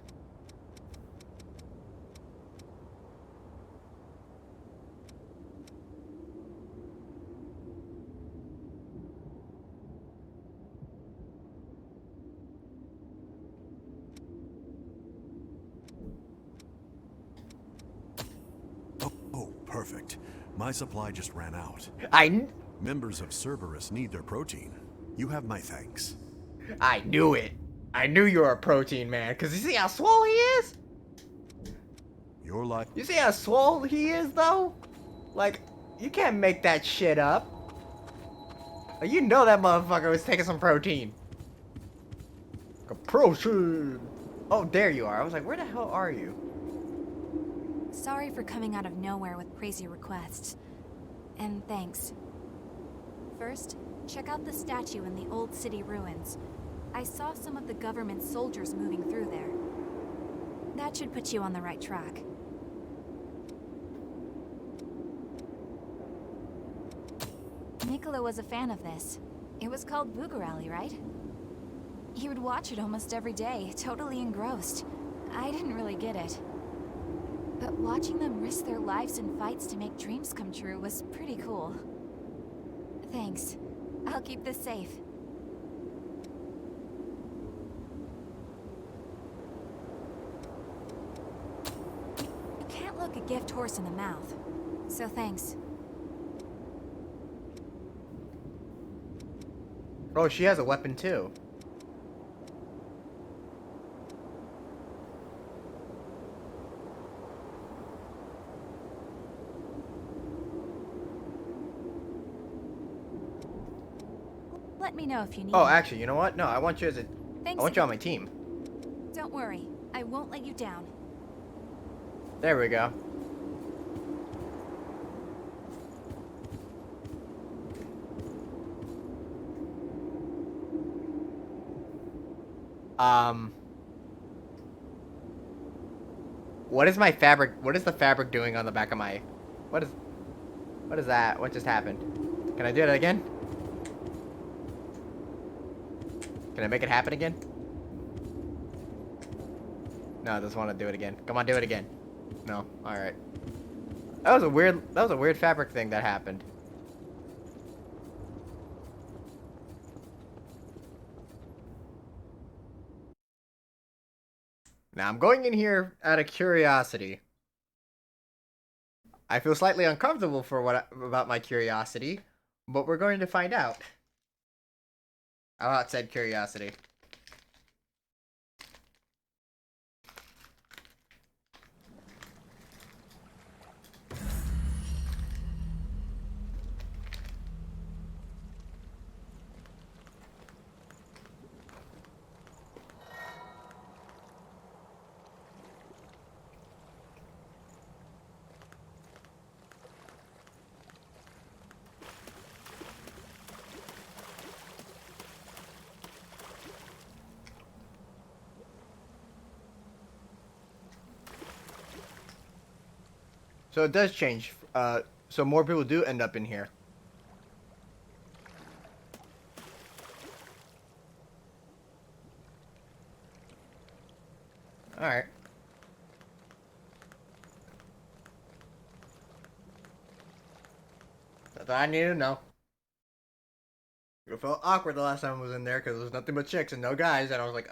Oh, perfect. My supply just ran out. Members of Cerberus need their protein. You have my thanks. I knew it. I knew you were a protein man. Cause you see how swole he is? Your life. You see how swole he is though? Like, you can't make that shit up. Like, you know that motherfucker was taking some protein. A protein. Oh, there you are. I was like, where the hell are you? Sorry for coming out of nowhere with crazy requests. And thanks. First, check out the statue in the old city ruins. I saw some of the government soldiers moving through there. That should put you on the right track. Nicola was a fan of this. It was called Bugarali, right? He would watch it almost every day, totally engrossed. I didn't really get it. But watching them risk their lives in fights to make dreams come true was pretty cool. Thanks. I'll keep this safe. You can't look a gift horse in the mouth. So thanks. Oh, she has a weapon too. Let me know if you need Oh, me. actually, you know what? No, I want you as a... Thanks I want you on again. my team. Don't worry. I won't let you down. There we go. What is my fabric? What is the fabric doing on the back of my... What is that? What just happened? Can I do it again? Can I make it happen again? No, I just want to do it again. Come on, do it again. No. Alright. That was a weird fabric thing that happened. Now I'm going in here out of curiosity. I feel slightly uncomfortable for about my curiosity, but we're going to find out. About said curiosity. So it does change. So more people do end up in here. Alright. That's all I need to know. It felt awkward the last time I was in there because there was nothing but chicks and no guys, and I was like,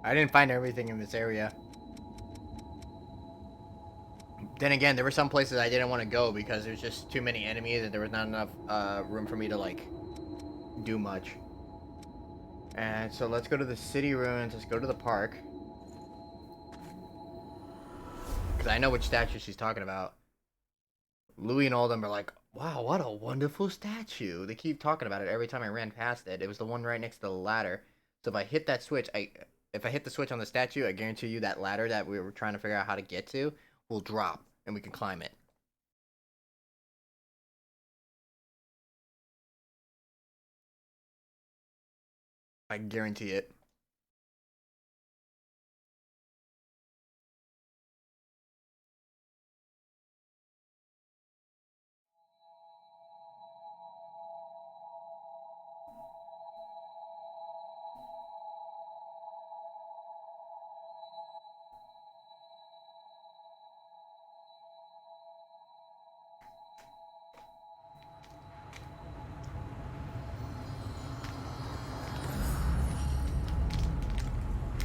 I didn't find everything in this area. Then again, there were some places I didn't want to go because there's just too many enemies and there was not enough room for me to like do much. And so let's go to the city ruins. Let's go to the park. Because I know which statue she's talking about. Louis and all of them are like, wow, what a wonderful statue. They keep talking about it every time I ran past it. It was the one right next to the ladder. So if I hit that switch, if I hit the switch on the statue, I guarantee you that ladder that we were trying to figure out how to get to will drop and we can climb it. I guarantee it.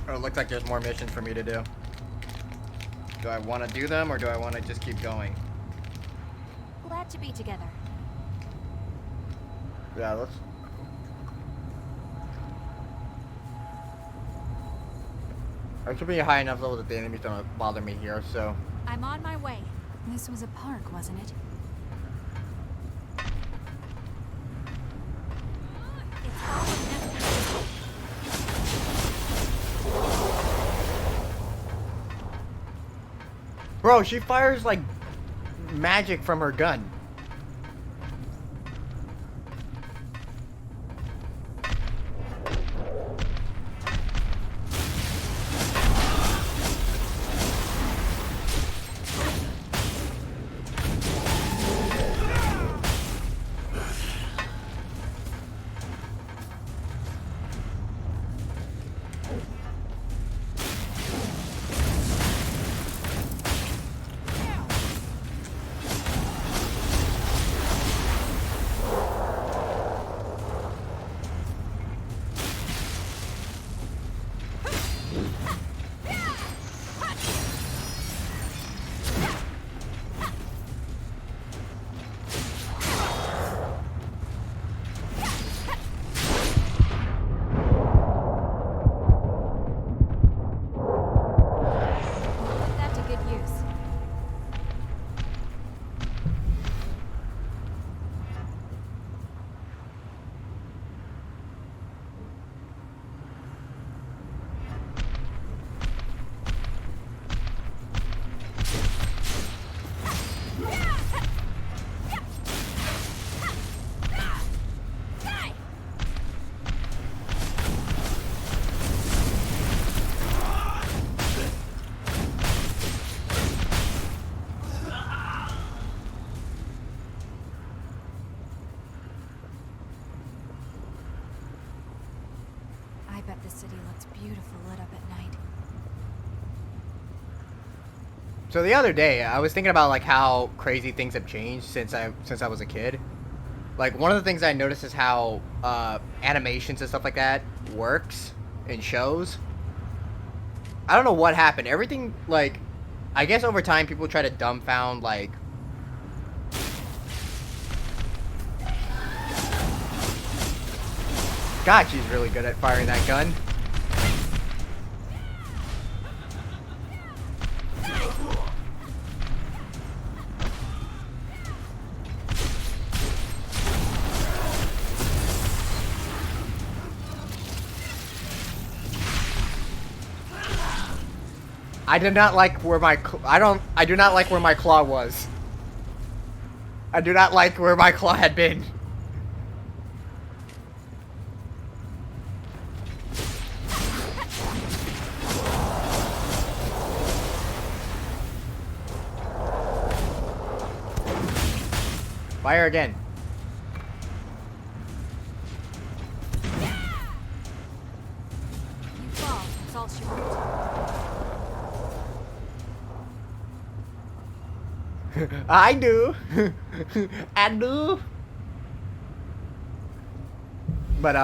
Oh, it looks like there's more missions for me to do. Do I want to do them or do I want to just keep going? Glad to be together. Yeah, let's... I should be a high enough level that the enemies don't bother me here, so... I'm on my way. This was a park, wasn't it? Bro, she fires like magic from her gun. I bet the city looks beautiful lit up at night. So the other day, I was thinking about like how crazy things have changed since I was a kid. Like one of the things I noticed is how animations and stuff like that works in shows. I don't know what happened. Everything like, I guess over time people try to dumbfound like. God, she's really good at firing that gun. I did not like where my I do not like where my claw was. I do not like where my claw had been. Fire again. You fall. That's all she wrote. I do. I do. But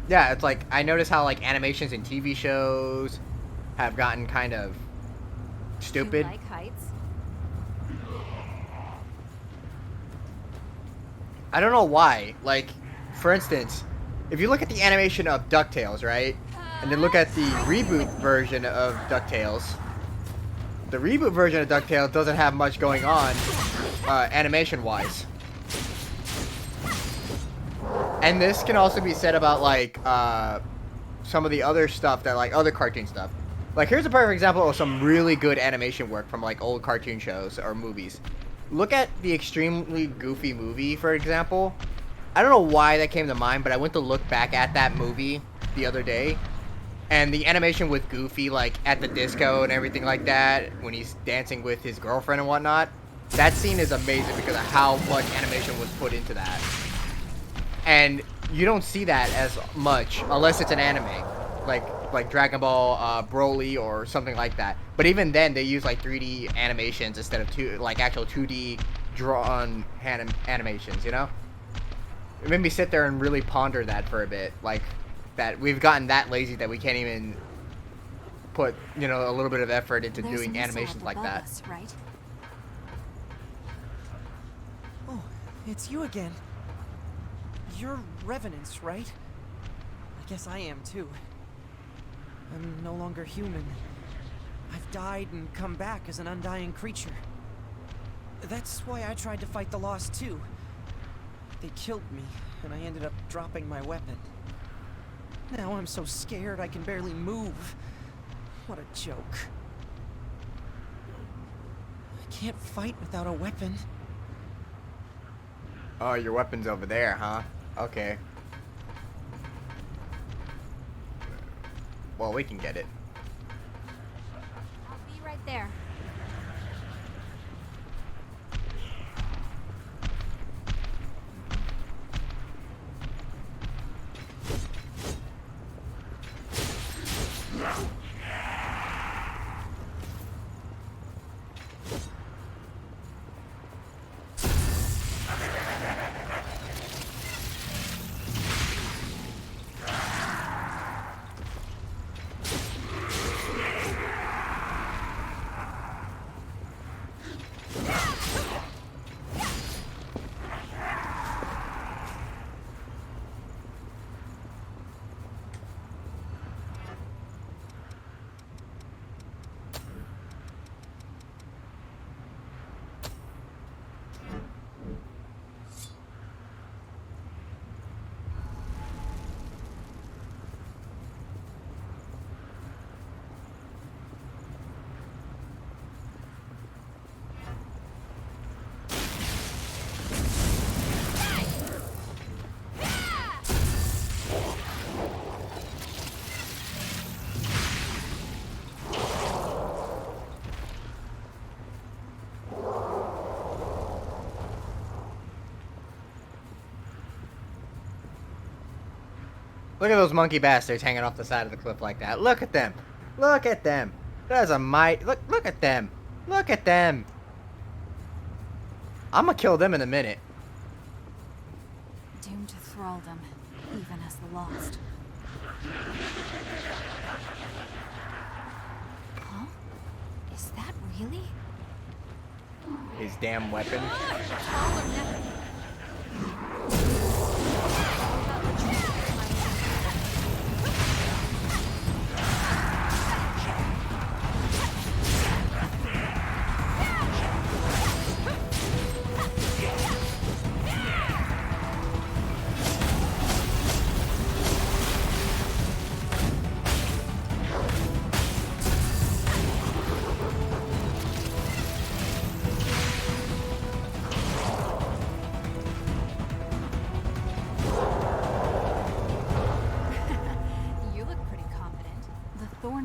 yeah, it's like I notice how like animations in TV shows have gotten kind of stupid. You like heights? I don't know why. Like, for instance, if you look at the animation of DuckTales, right? And then look at the reboot version of DuckTales. The reboot version of DuckTales doesn't have much going on, animation-wise. And this can also be said about, like, some of the other stuff that, like, other cartoon stuff. Like, here's a perfect example of some really good animation work from, like, old cartoon shows or movies. Look at the Extremely Goofy movie, for example. I don't know why that came to mind, but I went to look back at that movie the other day. And the animation with Goofy, like, at the disco and everything like that, when he's dancing with his girlfriend and whatnot, that scene is amazing because of how much animation was put into that. And you don't see that as much unless it's an anime, like Dragon Ball Broly or something like that. But even then, they use like 3D animations instead of actual 2D drawn animations. You know, it made me sit there and really ponder that for a bit. Like that we've gotten that lazy that we can't even put a little bit of effort into doing animations like that. Us, right? Oh, it's you again. You're Revenants, right? I guess I am too. I'm no longer human. I've died and come back as an undying creature. That's why I tried to fight the Lost too. They killed me, and I ended up dropping my weapon. Now I'm so scared I can barely move. What a joke. I can't fight without a weapon. Oh, your weapon's over there, huh? Okay. Well, we can get it. I'll be right there. Look at those monkey bastards hanging off the side of the cliff like that. Look at them. Look at them. That's a might. Look at them. Look at them. I'm gonna kill them in a minute. Doomed to thraldom, even as the lost. Huh? Is that really? His damn weapon.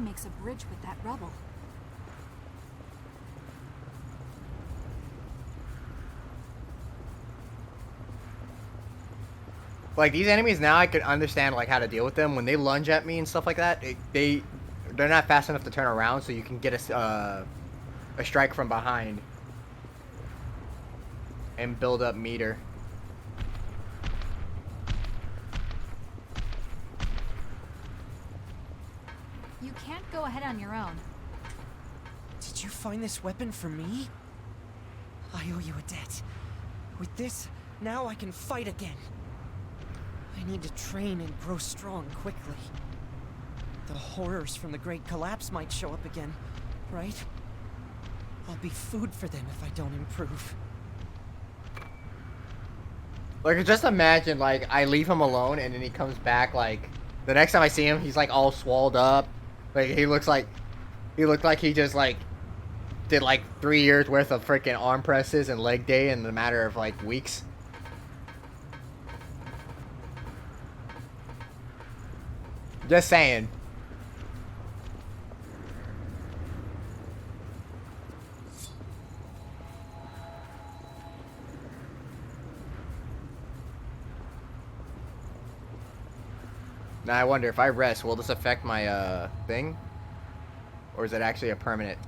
Makes a bridge with that rubble. Like these enemies now, I can understand like how to deal with them when they lunge at me and stuff like that. They're not fast enough to turn around, so you can get a strike from behind and build up meter. You can't go ahead on your own. Did you find this weapon for me? I owe you a debt. With this, now I can fight again. I need to train and grow strong quickly. The horrors from the Great Collapse might show up again, right? I'll be food for them if I don't improve. Like, just imagine, like, I leave him alone and then he comes back, like, the next time I see him, he's, like, all swelled up. Like, he looked like he just, like, did, like, 3 years worth of freaking arm presses and leg day in a matter of, like, weeks. Just saying. Now I wonder if I rest, will this affect my thing? Or is it actually a permanent?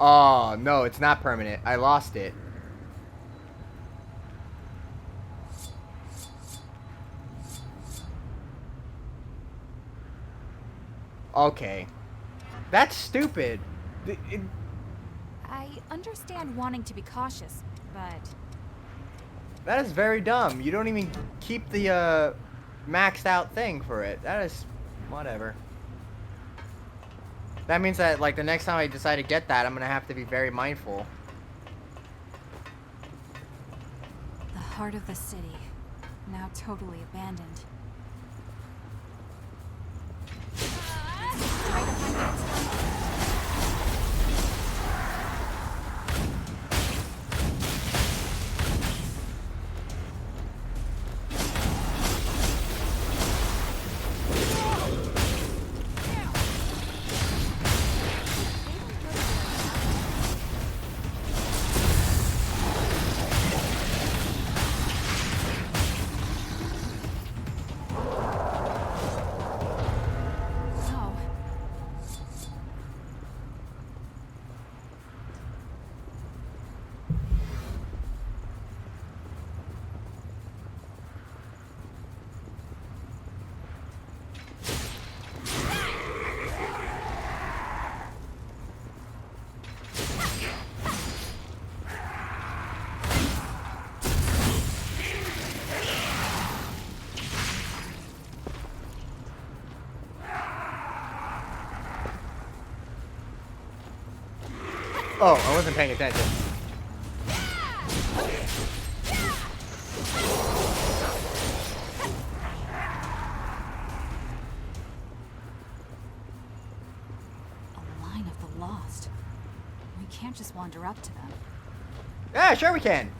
Oh, no, it's not permanent. I lost it. Okay. That's stupid. I understand wanting to be cautious, but... That is very dumb. You don't even keep the maxed out thing for it. That is... whatever. That means that, like, the next time I decide to get that, I'm gonna have to be very mindful. The heart of the city, now totally abandoned. Oh, I wasn't paying attention. A line of the lost. We can't just wander up to them. Yeah, sure we can.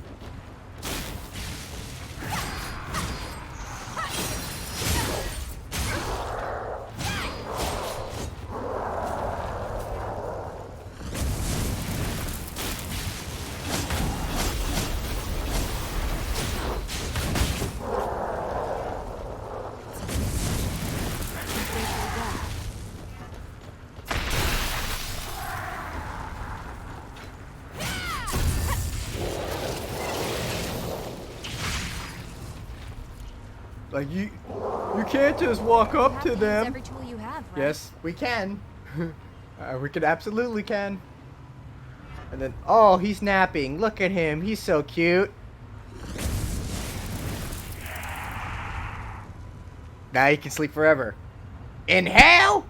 Like you can't just walk up to them. Every tool you have, right? Yes, we can. We can absolutely can. And then, oh, he's napping. Look at him. He's so cute. Now he can sleep forever. In hell?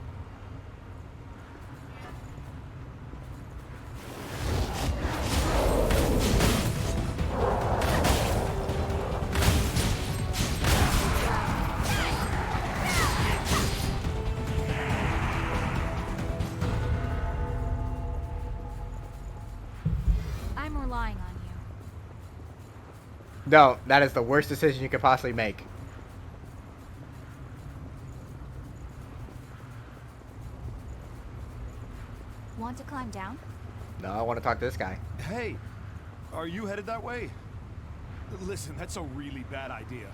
I'm relying on you. No, that is the worst decision you could possibly make. Want to climb down? No, I want to talk to this guy. Hey, are you headed that way? Listen, that's a really bad idea.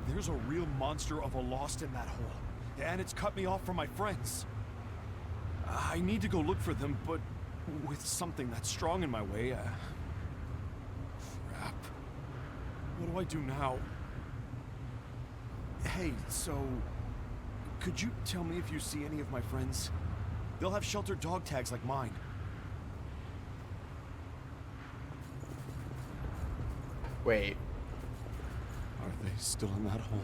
There's a real monster of a Lost in that hole, and it's cut me off from my friends. I need to go look for them, but with something that's strong in my way, crap. What do I do now? Hey, so... could you tell me if you see any of my friends? They'll have shelter dog tags like mine. Wait. Are they still in that hole?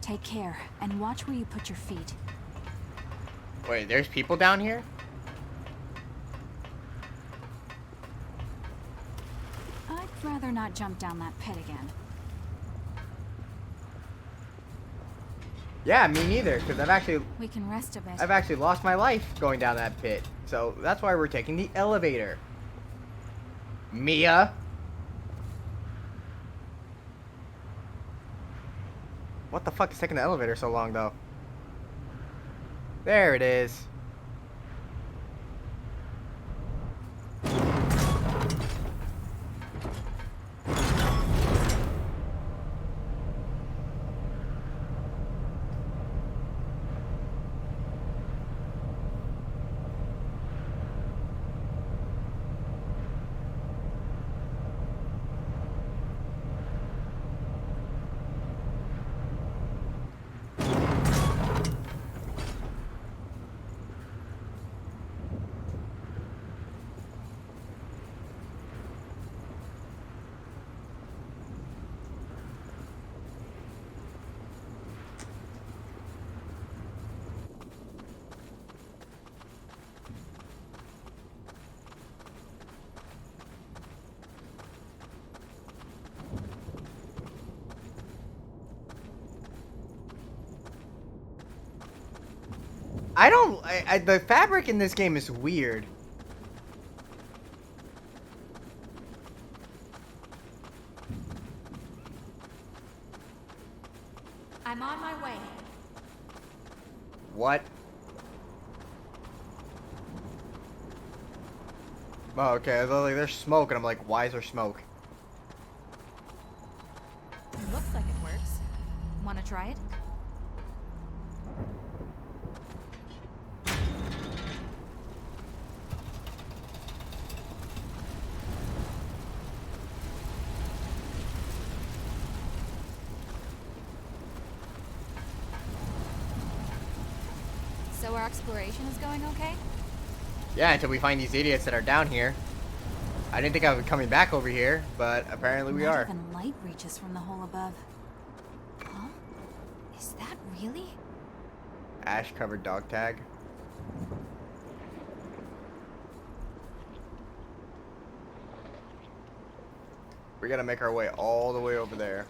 Take care, and watch where you put your feet. Wait, there's people down here? I'd rather not jump down that pit again. Yeah, me neither, because We can rest a bit. I've actually lost my life going down that pit. So that's why we're taking the elevator. Mia. What the fuck is taking the elevator so long, though? There it is. The fabric in this game is weird. I'm on my way. What? Oh, okay. I was like, there's smoke, and I'm like, why is there smoke? Looks like it works. Want to try it? So our exploration is going okay? Yeah, until we find these idiots that are down here. I didn't think I was coming back over here, but apparently we Not are. even light reaches from the hole above. Huh? Is that really? Ash-covered dog tag. We gotta make our way all the way over there.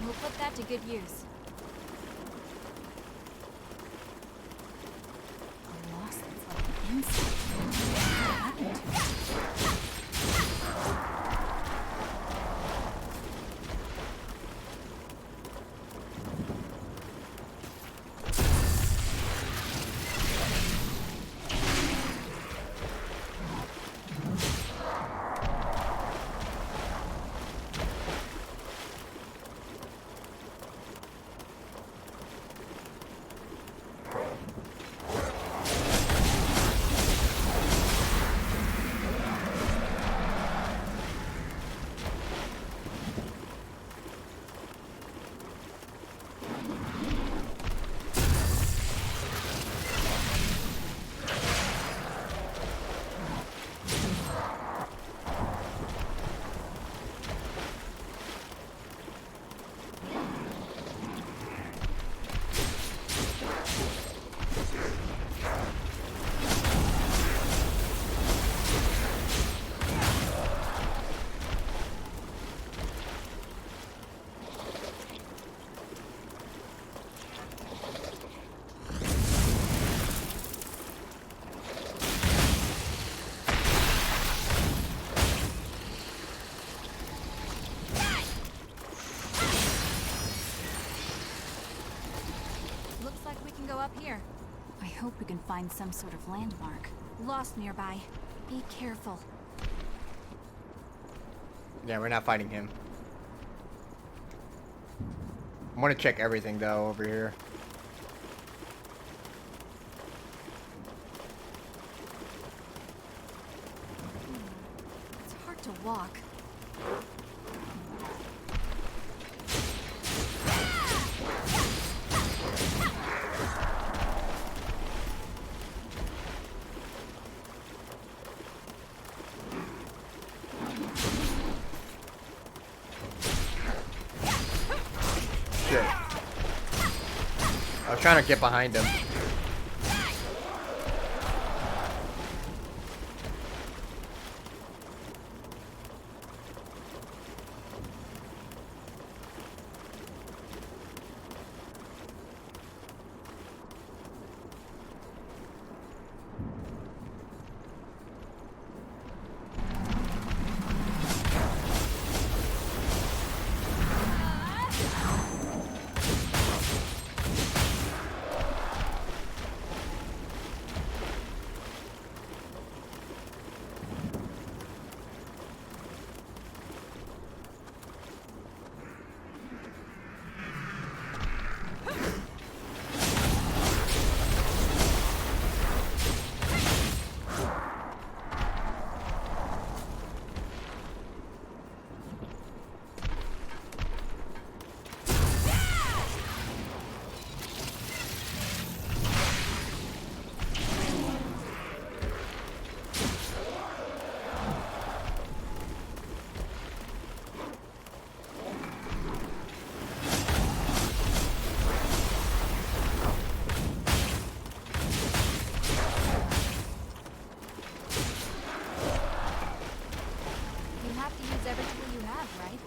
We'll put that to good use. A loss that's like an insect. What happened to it? hope we can find some sort of landmark. Lost nearby. Be careful. Yeah, we're not fighting him. I want to check everything though over here. It's hard to walk. Shit. I was trying to get behind him. You have to use every tool you have, right?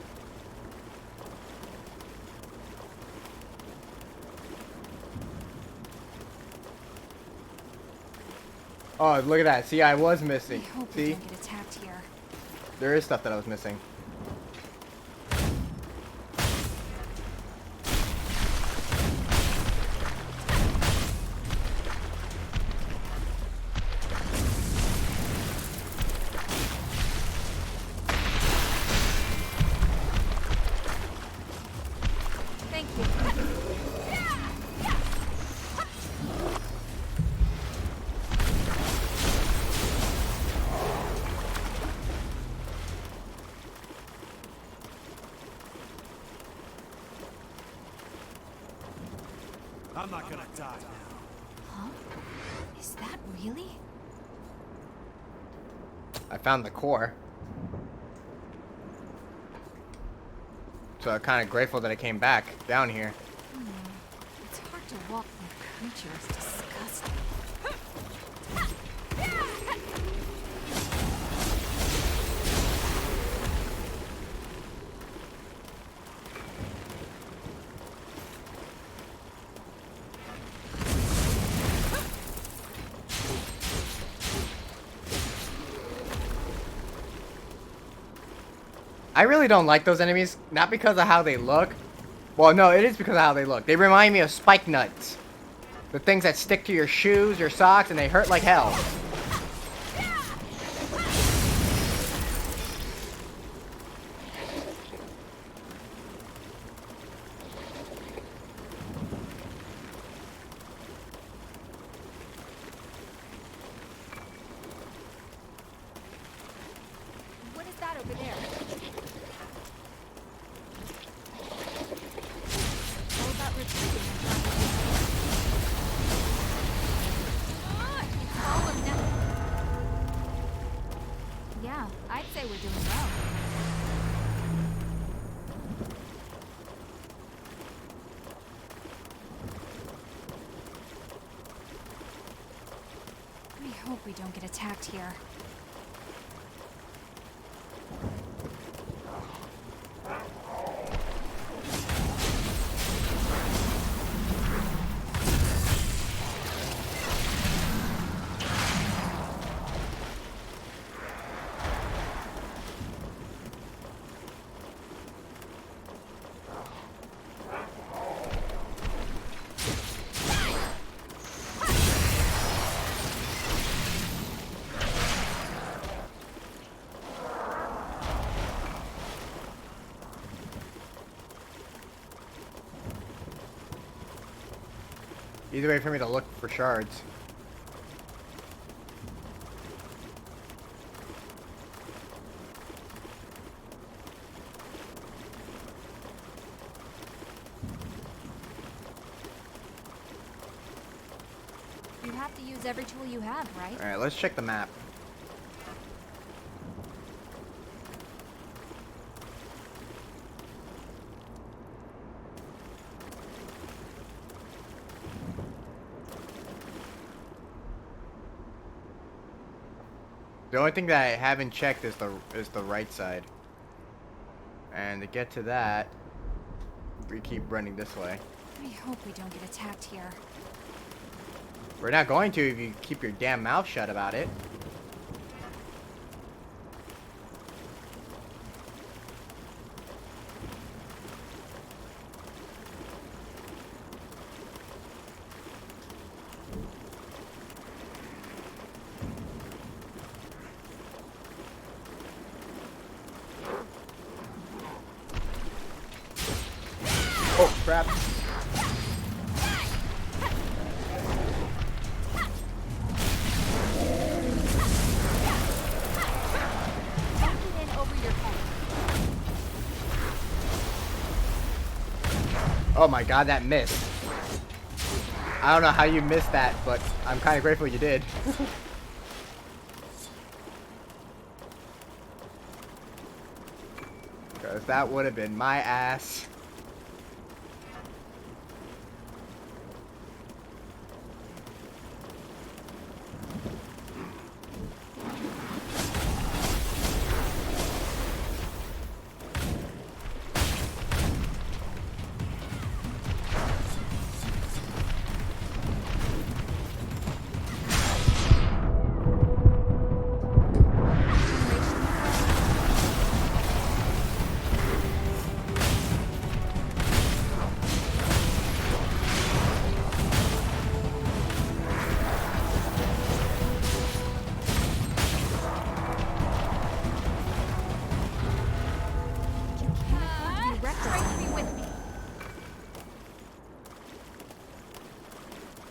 Oh, look at that. See, I was missing. I hope we See? don't get attacked here. There is stuff that I was missing. Thank you. I'm not gonna die now. Huh? Is that really? I found the core. So I'm kind of grateful that I came back down here. It's hard to walk when a creature is disgusting. I really don't like those enemies, not because of how they look. Well, no, it is because of how they look. They remind me of spike nuts. The things that stick to your shoes, your socks, and they hurt like hell. What is that over there? How about retreating and trying to it's all of them. Yeah, I'd say we're doing well. I hope we don't get attacked here. Easy way for me to look for shards. You have to use every tool you have, right? Alright, let's check the map. The only thing that I haven't checked is the right side. And to get to that, we keep running this way. I hope we don't get attacked here. We're not going to if you keep your damn mouth shut about it. Oh, crap. Oh my god, that missed. I don't know how you missed that, but I'm kind of grateful you did. Because that would have been my ass.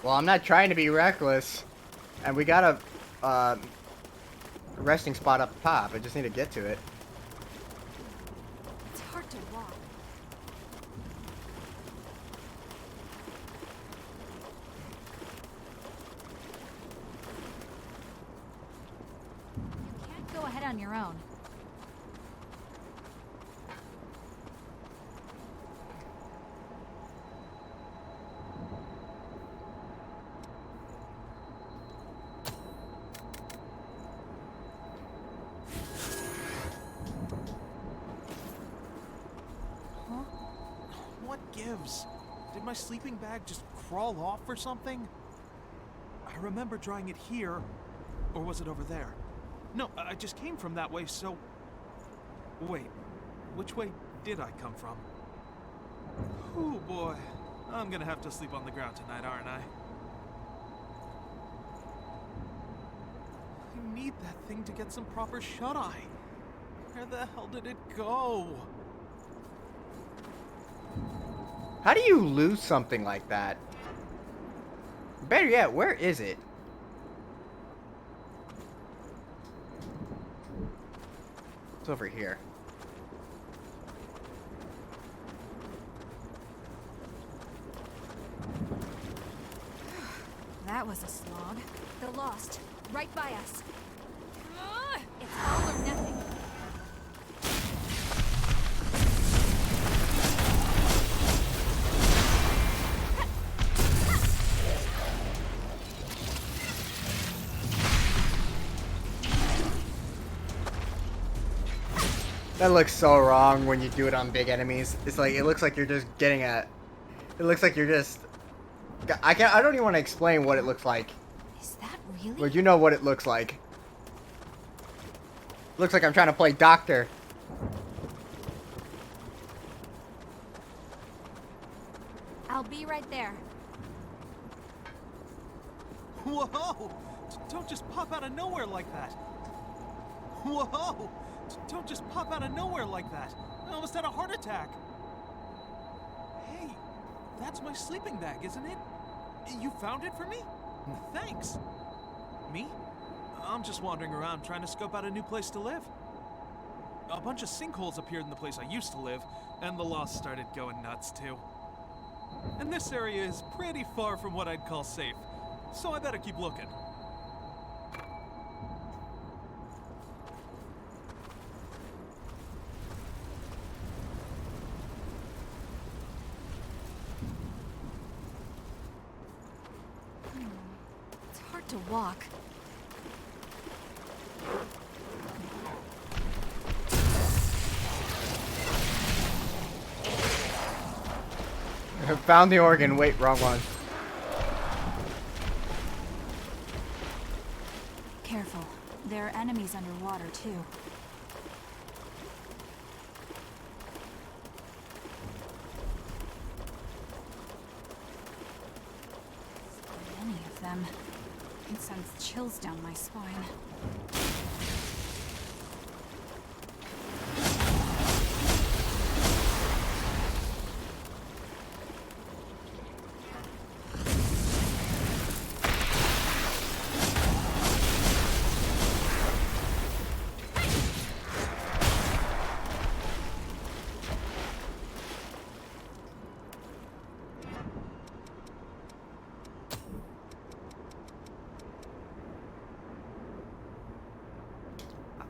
Well, I'm not trying to be reckless. And we got a resting spot up top. I just need to get to it. It's hard to walk. You can't go ahead on your own. What gives? Did my sleeping bag just crawl off or something? I remember drying it here, or was it over there? No, I just came from that way, so... Wait, which way did I come from? Oh boy, I'm gonna have to sleep on the ground tonight, aren't I? I need that thing to get some proper shut-eye. Where the hell did it go? How do you lose something like that? Better yet, where is it? It's over here. That was a slog. They're lost. Right by us. It's all or nothing. That looks so wrong when you do it on big enemies. It's like, it looks like you're just getting a... It looks like you're just... I don't even want to explain what it looks like. Is that really? But you know what it looks like. Looks like I'm trying to play doctor. I'll be right there. Whoa! Don't just pop out of nowhere like that. Whoa! Don't just pop out of nowhere like that. I almost had a heart attack. Hey, that's my sleeping bag, isn't it? You found it for me? Thanks. Me? I'm just wandering around trying to scope out a new place to live. A bunch of sinkholes appeared in the place I used to live, and the Lost started going nuts too. And this area is pretty far from what I'd call safe, so I better keep looking. It's hard to walk. Found the organ. Wait, wrong one. Careful. There are enemies underwater, too. Any of them. It sends chills down my spine.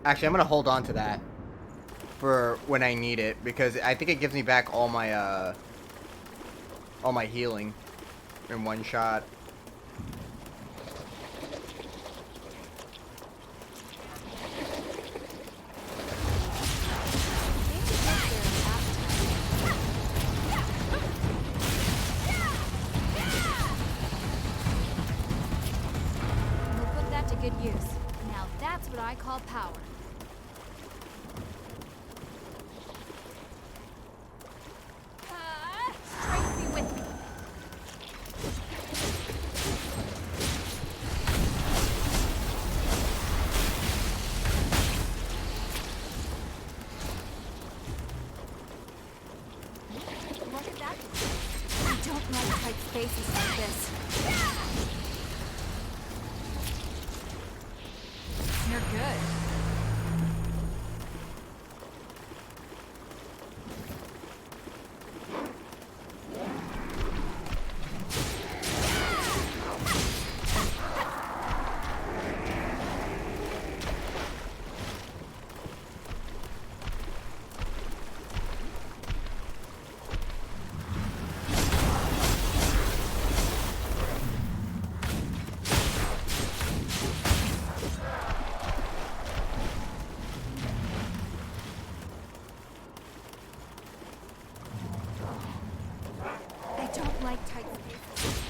Actually, I'm gonna hold on to that for when I need it because I think it gives me back all my healing in one shot. We'll put that to good use. Now that's what I call power. Strike me with me. Look at that. I don't like tight spaces like this. You're good. I don't like tight spaces.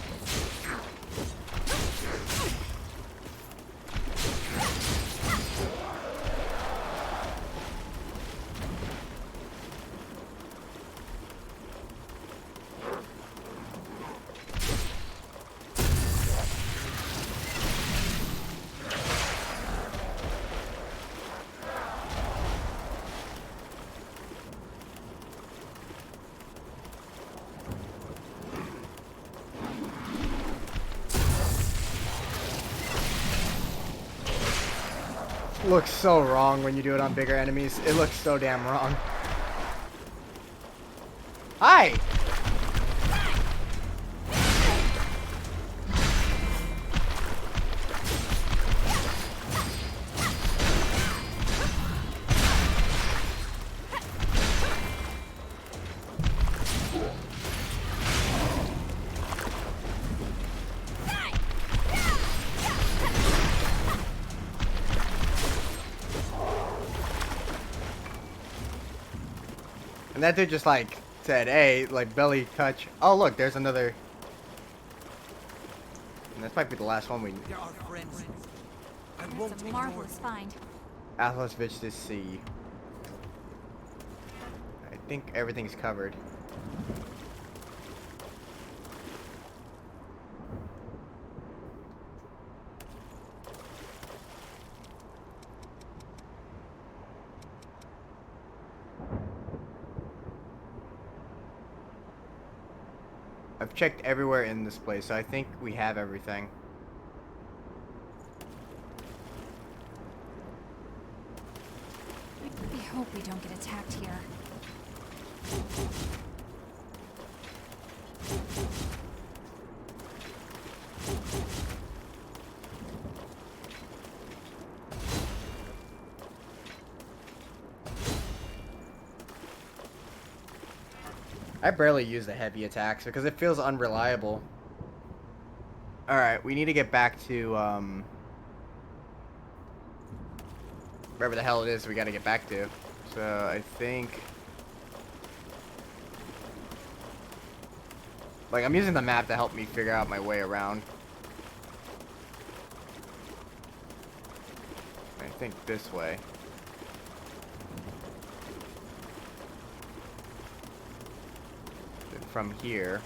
Looks so wrong when you do it on bigger enemies. It looks so damn wrong. Hi! And that dude just like said, hey, like belly touch. Oh look, there's another. And this might be the last one we. There are friends. I It's won't a ignore marvelous find. Atlas Vista Sea. I think everything's covered. I've checked everywhere in this place, so I think we have everything. I hope we don't get attacked here. I barely use the heavy attacks because it feels unreliable. Alright, we need to get back to, wherever the hell it is we gotta get back to. So, I think... Like, I'm using the map to help me figure out my way around. I think this way. Then from here...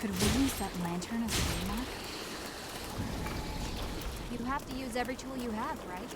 Could we use that lantern as a waymark? You have to use every tool you have, right?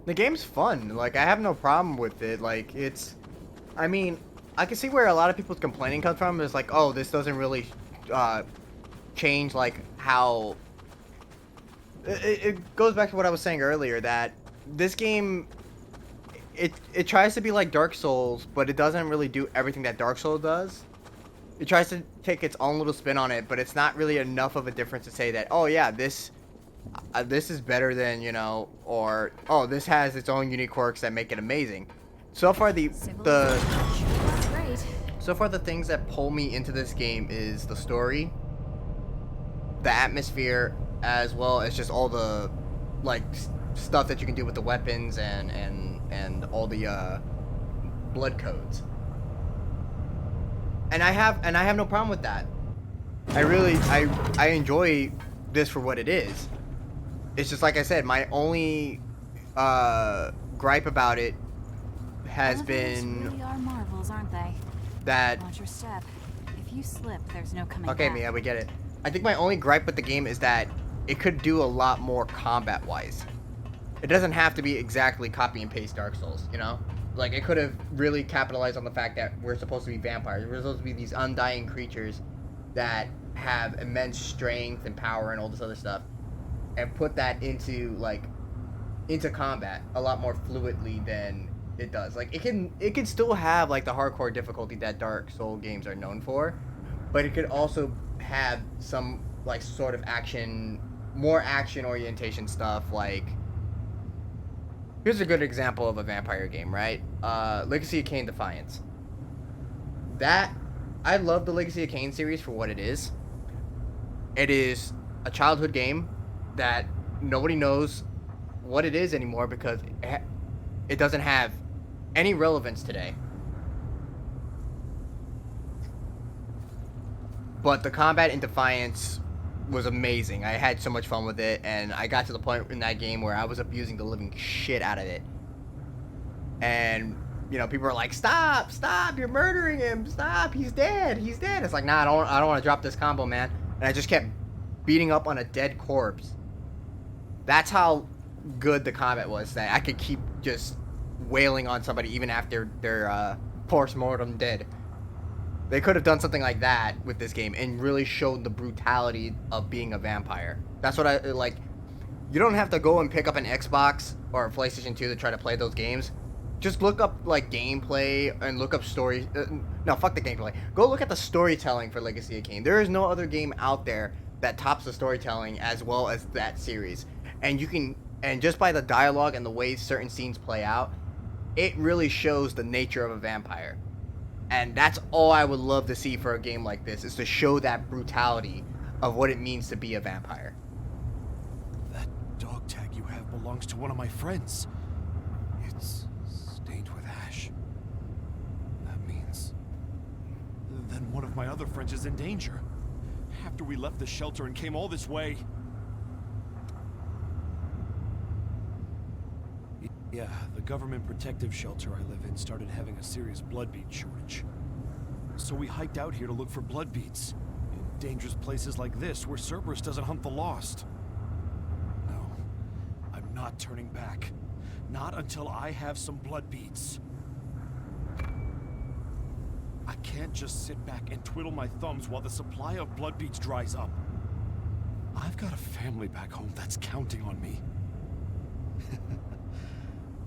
The game's fun. Like, I have no problem with it. Like, it's... I mean, I can see where a lot of people's complaining comes from. Is like, oh, this doesn't really change, like, how... It goes back to what I was saying earlier, that this game... it tries to be like Dark Souls, but it doesn't really do everything that Dark Souls does. It tries to take its own little spin on it, but it's not really enough of a difference to say that, oh yeah, this is better than, you know, or oh, this has its own unique quirks that make it amazing. So far the things that pull me into this game is the story, the atmosphere, as well as just all the like stuff that you can do with the weapons and all the blood codes. And I have no problem with that. I enjoy this for what it is. It's just like I said, my only gripe about it has been really are marvels, aren't they? That watch your step. If you slip, there's no coming okay, back. Mia, we get it. I think my only gripe with the game is that it could do a lot more combat-wise. It doesn't have to be exactly copy and paste Dark Souls, you know? Like, it could have really capitalized on the fact that we're supposed to be vampires. We're supposed to be these undying creatures that have immense strength and power and all this other stuff, and put that into combat a lot more fluidly than it does. Like, it can still have like the hardcore difficulty that Dark Soul games are known for, but it could also have some like sort of action, more action orientation stuff. Like, here's a good example of a vampire game, right? Legacy of Kain Defiance. I love the Legacy of Kain series for what it is. It is a childhood game that nobody knows what it is anymore because it doesn't have any relevance today. But the combat in Defiance was amazing. I had so much fun with it, and I got to the point in that game where I was abusing the living shit out of it. And, you know, people are like, stop, you're murdering him, stop, he's dead. It's like, nah, I don't want to drop this combo, man. And I just kept beating up on a dead corpse. That's how good the combat was, that I could keep just wailing on somebody even after they're post-mortem dead. They could have done something like that with this game and really showed the brutality of being a vampire. That's what I like. You don't have to go and pick up an Xbox or a PlayStation 2 to try to play those games. Just look up like gameplay and look up story. No, fuck the gameplay. Go look at the storytelling for Legacy of Kain. There is no other game out there that tops the storytelling as well as that series. And just by the dialogue and the way certain scenes play out, it really shows the nature of a vampire. And that's all I would love to see for a game like this, is to show that brutality of what it means to be a vampire. That dog tag you have belongs to one of my friends. It's stained with ash. That means then one of my other friends is in danger. After we left the shelter and came all this way. Yeah, the government protective shelter I live in started having a serious blood bead shortage. So we hiked out here to look for blood beads in dangerous places like this where Cerberus doesn't hunt the lost. No, I'm not turning back. Not until I have some blood beads. I can't just sit back and twiddle my thumbs while the supply of blood beads dries up. I've got a family back home that's counting on me.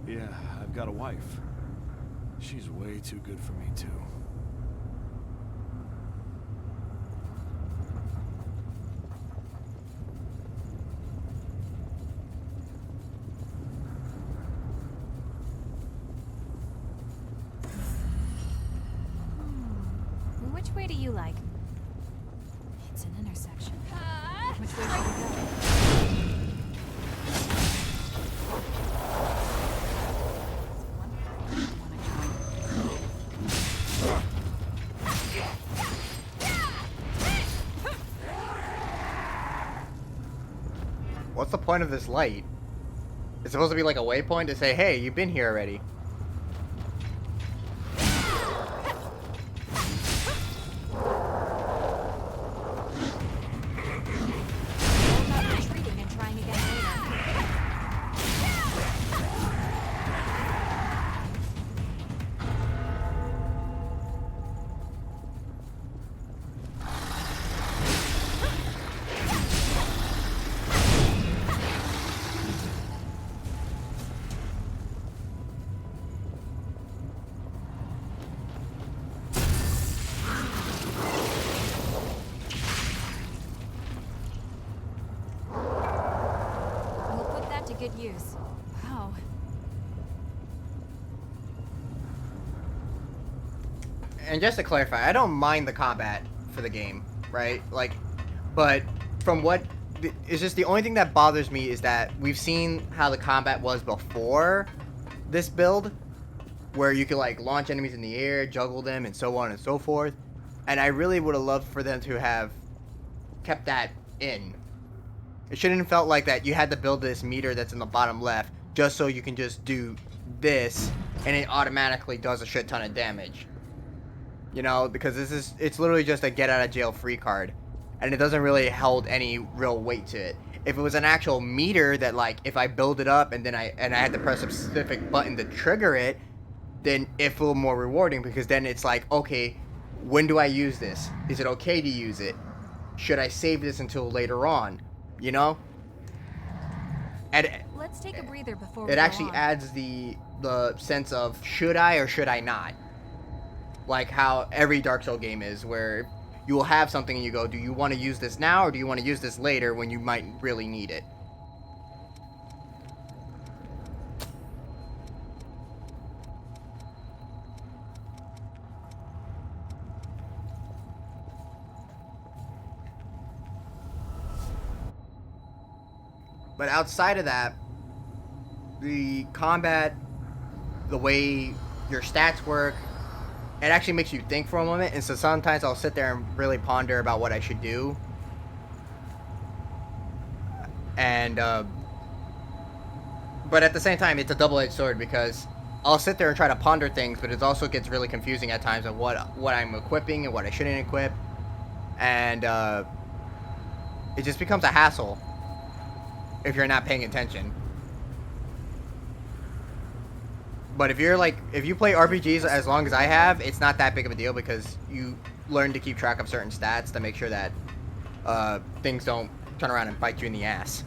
Yeah, I've got a wife. She's way too good for me, too. Which way do you like? It's an intersection. Which way should we go? What's the point of this light? It's supposed to be like a waypoint to say, hey, you've been here already. good use. Wow. And just to clarify, I don't mind the combat for the game, right? Like, but from what it's just the only thing that bothers me is that we've seen how the combat was before this build, where you can like launch enemies in the air, juggle them, and so on and so forth. And I really would have loved for them to have kept that in. It shouldn't have felt like that you had to build this meter that's in the bottom left just so you can just do this and it automatically does a shit ton of damage. You know, because it's literally just a get out of jail free card. And it doesn't really hold any real weight to it. If it was an actual meter that, like, if I build it up and then I had to press a specific button to trigger it, then it feels more rewarding, because then it's like, okay, when do I use this? Is it okay to use it? Should I save this until later on? You know? And let's take a breather before it actually adds the sense of should I or should I not? Like how every Dark Souls game is, where you will have something and you go, do you want to use this now or do you want to use this later when you might really need it? But outside of that, the combat, the way your stats work, it actually makes you think for a moment. And so sometimes I'll sit there and really ponder about what I should do. And, but at the same time, it's a double-edged sword, because I'll sit there and try to ponder things, but it also gets really confusing at times of what I'm equipping and what I shouldn't equip. And, it just becomes a hassle if you're not paying attention. But if you play RPGs as long as I have, it's not that big of a deal, because you learn to keep track of certain stats to make sure that things don't turn around and bite you in the ass.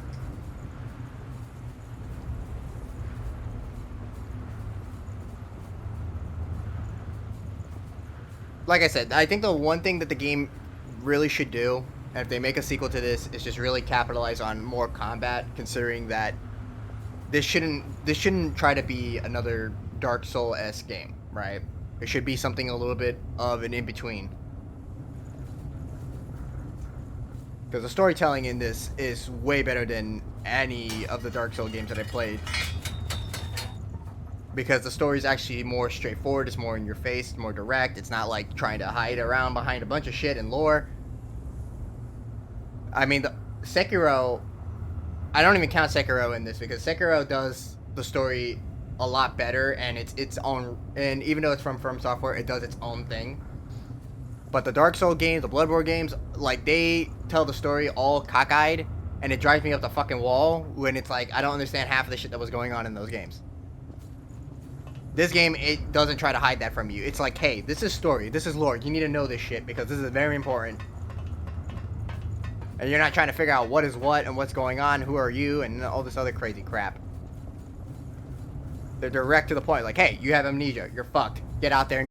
Like I said, I think the one thing that the game really should do, and if they make a sequel to this, is just really capitalize on more combat, considering that this shouldn't try to be another Dark Souls-esque game, right? It should be something a little bit of an in-between. Because the storytelling in this is way better than any of the Dark Souls games that I played. Because the story is actually more straightforward, it's more in your face, it's more direct, it's not like trying to hide around behind a bunch of shit and lore. I mean, Sekiro, I don't even count Sekiro in this, because Sekiro does the story a lot better, and it's its own, and even though it's from Software, it does its own thing. But the Dark Souls games, the Bloodborne games, like, they tell the story all cockeyed, and it drives me up the fucking wall when it's like, I don't understand half of the shit that was going on in those games. This game, it doesn't try to hide that from you. It's like, hey, this is story, this is lore, you need to know this shit, because this is very important. And you're not trying to figure out what is what and what's going on, who are you, and all this other crazy crap. They're direct to the point, like, hey, you have amnesia, you're fucked, get out there